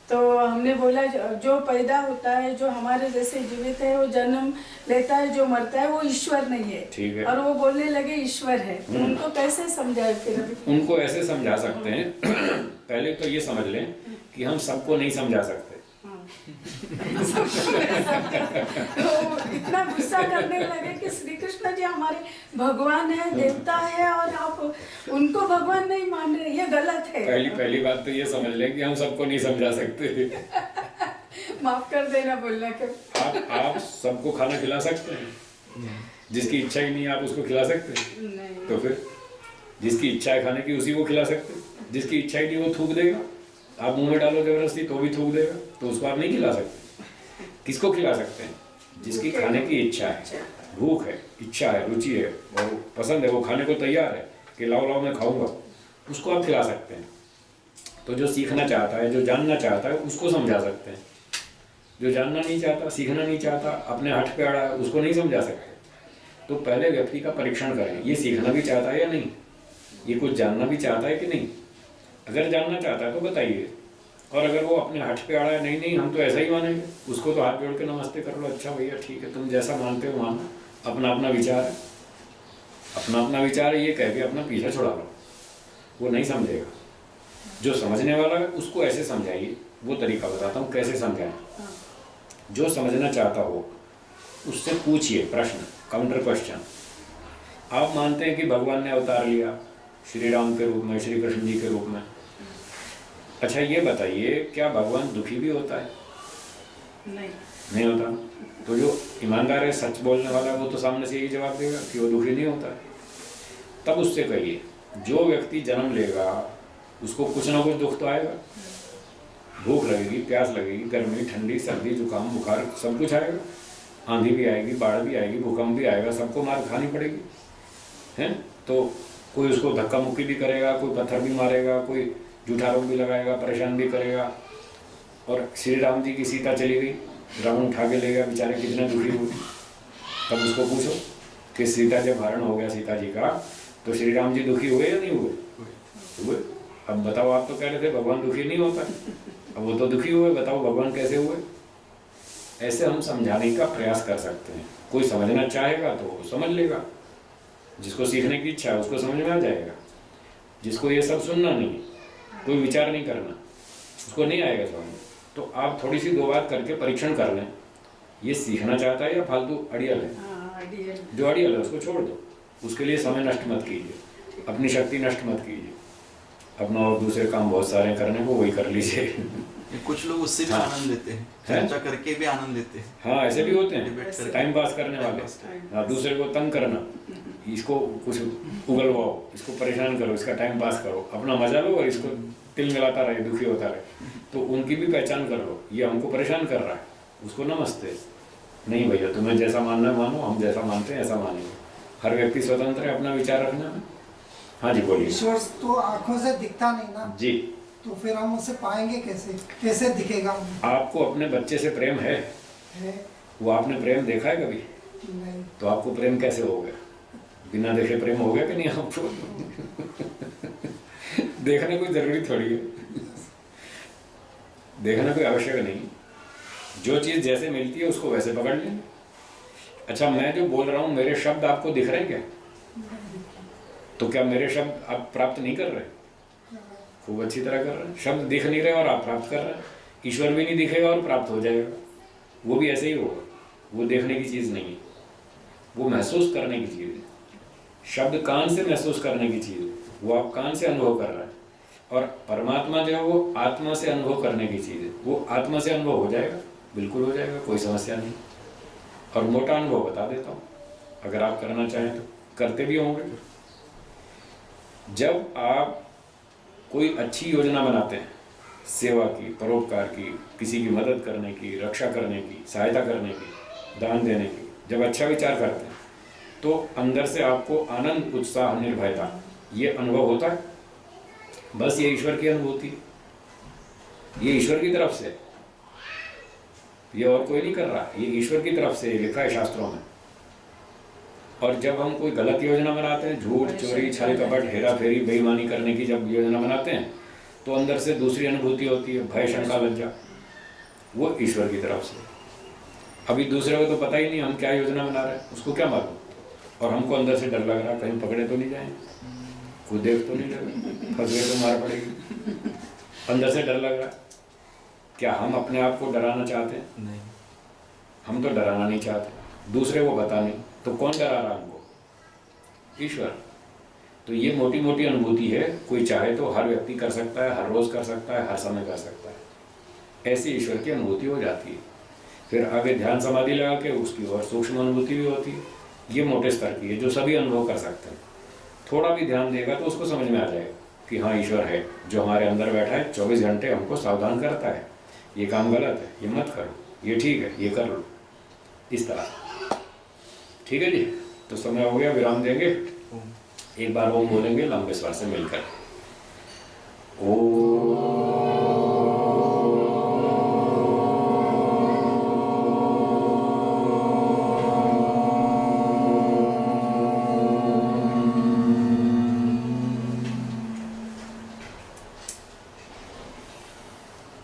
तो हमने बोला जो पैदा होता है, जो हमारे जैसे जीवित है वो जन्म लेता है, जो मरता है वो ईश्वर नहीं है। ठीक है। और वो बोलने लगे ईश्वर है, तो उनको कैसे समझाए फिर अभी? उनको ऐसे समझा सकते हैं पहले तो ये समझ लें कि हम सबको नहीं समझा सकते। तो इतना गुस्सा करने लगे कि श्री कृष्ण जी हमारे भगवान है, देवता है, और आप उनको भगवान नहीं मान रहे, ये गलत है। पहली बात तो ये समझ लें कि हम सबको नहीं समझा सकते। माफ कर देना बोलने के। आप सबको खाना खिला सकते हैं? जिसकी इच्छा ही नहीं है आप उसको खिला सकते हैं? नहीं। तो फिर जिसकी इच्छा है खाने की उसी को खिला सकते हैं। जिसकी इच्छा ही नहीं वो थूक देगा, आप मुंह में डालो जबरदस्ती तो भी थूक देगा, तो उसको आप नहीं खिला सकते। किसको खिला सकते हैं? जिसकी खाने की इच्छा है, भूख है, इच्छा है, रुचि है और पसंद है, वो खाने को तैयार है कि लाओ लाओ मैं खाऊंगा, उसको आप खिला सकते हैं। तो जो सीखना चाहता है, जो जानना चाहता है, उसको समझा सकते हैं। जो जानना नहीं चाहता, सीखना नहीं चाहता, अपने हठ पे अड़ा है, उसको नहीं समझा सकते। तो पहले व्यक्ति का परीक्षण करें, ये सीखना भी चाहता है या नहीं, ये कुछ जानना भी चाहता है कि नहीं। अगर जानना चाहता है तो बताइए, और अगर वो अपने हठ पे अड़ा है, नहीं नहीं हम तो ऐसा ही मानेंगे, उसको तो हाथ जोड़ के नमस्ते कर लो, अच्छा भैया ठीक है तुम जैसा मानते हो मानो, अपना अपना विचार है, अपना अपना विचार है, ये कह के अपना पीछा छुड़ा लो, वो नहीं समझेगा। जो समझने वाला है उसको ऐसे समझाइए, वो तरीका बताता हूँ कैसे समझाएं। जो समझना चाहता हो उससे पूछिए प्रश्न, काउंटर क्वेश्चन। आप मानते हैं कि भगवान ने अवतार लिया श्री राम के रूप में, श्री कृष्ण जी के रूप में। अच्छा ये बताइए, क्या भगवान दुखी भी होता है? नहीं होता। तो जो ईमानदार है, सच बोलने वाला है, वो तो सामने से यही जवाब देगा कि वो दुखी नहीं होता है। तब उससे कहिए, जो व्यक्ति जन्म लेगा उसको कुछ ना कुछ दुख तो आएगा। भूख लगेगी, प्यास लगेगी, गर्मी, ठंडी, सर्दी, जुकाम, बुखार, सब कुछ आएगा। आंधी भी आएगी, बाढ़ भी आएगी, भूकंप भी आएगा, सबको मार खानी पड़ेगी, हैं? तो कोई उसको धक्का मुक्की भी करेगा, कोई पत्थर भी मारेगा, कोई जूठा आरोप भी लगाएगा, परेशान भी करेगा। और श्री राम जी की सीता चली गई, रावण उठा के ले गया, बेचारे कितने दुखी हुए। तब उसको पूछो कि सीता जब हरण हो गया सीता जी का, तो श्री राम जी दुखी हुए या नहीं हुए? हुए। अब बताओ, आप तो कह रहे थे भगवान दुखी नहीं होता, अब वो तो दुखी हुए, बताओ भगवान कैसे हुए? ऐसे हम समझाने का प्रयास कर सकते हैं। कोई समझना चाहेगा तो वो समझ लेगा, जिसको सीखने की इच्छा है उसको समझ में आ जाएगा। जिसको ये सब सुनना नहीं, कोई विचार नहीं करना, उसको नहीं आएगा समझ। तो आप थोड़ी सी दो बात करके परीक्षण कर लें, ये सीखना चाहता है या फालतू अड़ियल है। जो अड़ियल है उसको छोड़ दो, उसके लिए समय नष्ट मत कीजिए, अपनी शक्ति नष्ट मत कीजिए। अपना और दूसरे काम बहुत सारे करने को, वही कर लीजिए। कुछ लोग उससे भी हाँ। आनंद लेते हैं, चर्चा करके भी आनंद लेते हैं। हाँ, ऐसे भी होते डिबेट हैं, करके। टाइम पास करने वाले। हाँ, दूसरे को तंग करना, इसको कुछ उगलवाओ, इसको परेशान करो, इसका टाइम पास करो, अपना मजा लो और इसको तिल मिलाता रहे, दुखी होता रहे। तो उनकी भी पहचान कर लो, ये हमको परेशान कर रहा है, उसको नमस्ते। नहीं भैया, तुम्हें जैसा मानना है मानो, हम जैसा मानते हैं ऐसा मानेंगे। हर व्यक्ति स्वतंत्र है अपना विचार रखने में। हाँ जी बोलिए। ईश्वर तो आंखों से दिखता नहीं ना, जी, तो फिर हम उसे पाएंगे कैसे? कैसे दिखेगा? आपको अपने बच्चे से प्रेम है? वो आपने प्रेम देखा है कभी? नहीं। तो आपको प्रेम कैसे हो गया? बिना देखे प्रेम हो गया कि नहीं आपको? देखना कोई जरूरी थोड़ी है, देखना कोई आवश्यक नहीं। जो चीज जैसे मिलती है उसको वैसे पकड़ लें। अच्छा, मैं जो बोल रहा हूँ, मेरे शब्द आपको दिख रहे हैं क्या? तो क्या मेरे शब्द आप प्राप्त नहीं कर रहे? खूब अच्छी तरह कर रहे हैं। शब्द दिख नहीं रहे और आप प्राप्त कर रहे हैं। ईश्वर भी नहीं दिखेगा और प्राप्त हो जाएगा, वो भी ऐसे ही होगा। वो देखने की चीज नहीं है, वो महसूस करने की चीज है। शब्द कान से महसूस करने की चीज है, वो आप कान से अनुभव कर रहे हैं। और परमात्मा जो है वो आत्मा से अनुभव करने की चीज है, वो आत्मा से अनुभव हो जाएगा, बिल्कुल हो जाएगा, कोई समस्या नहीं। और मोटा अनुभव बता देता हूँ, अगर आप करना चाहें तो करते भी होंगे। जब आप कोई अच्छी योजना बनाते हैं, सेवा की, परोपकार की, किसी की मदद करने की, रक्षा करने की, सहायता करने की, दान देने की, जब अच्छा विचार करते हैं तो अंदर से आपको आनंद, उत्साह, निर्भयता, ये अनुभव होता है। बस ये ईश्वर की अनुभूति, ये ईश्वर की तरफ से, ये और कोई नहीं कर रहा, ये ईश्वर की तरफ से लिखा है शास्त्रों में। और जब हम कोई गलत योजना बनाते हैं, झूठ, चोरी, छल कपट, हेरा फेरी, बेईमानी करने की जब योजना बनाते हैं, तो अंदर से दूसरी अनुभूति होती है, भय, शंका, लज्जा, वो ईश्वर की तरफ से। अभी दूसरे को तो पता ही नहीं हम क्या योजना बना रहे हैं, उसको क्या मालूम। और हमको अंदर से डर लग रहा, कहीं पकड़े तो नहीं जाएंगे, कोई देख तो नहीं लगे, फंस गए तो मार पड़ेगी। अंदर से डर लग रहा। क्या हम अपने आप को डराना चाहते हैं? नहीं, हम तो डराना नहीं चाहते, दूसरे को पता नहीं, तो कौन डरा रहा हमको? ईश्वर। तो ये मोटी मोटी अनुभूति है, कोई चाहे तो हर व्यक्ति कर सकता है, हर रोज कर सकता है, हर समय कर सकता है। ऐसी ईश्वर की अनुभूति हो जाती है। फिर आगे ध्यान समाधि लगा के उसकी और सूक्ष्म अनुभूति भी होती है। ये मोटे स्तर की है, जो सभी अनुभव कर सकते हैं। थोड़ा भी ध्यान देगा तो उसको समझ में आ जाएगा कि हाँ, ईश्वर है जो हमारे अंदर बैठा है, 24 घंटे हमको सावधान करता है। ये काम गलत है, ये मत करो, ये ठीक है, ये कर लो, इस तरह। ठीक है जी, तो समय हो गया, विराम देंगे। एक बार ओम बोलेंगे लंबे स्वर से मिलकर। ओम।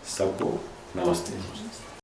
सबको नमस्ते।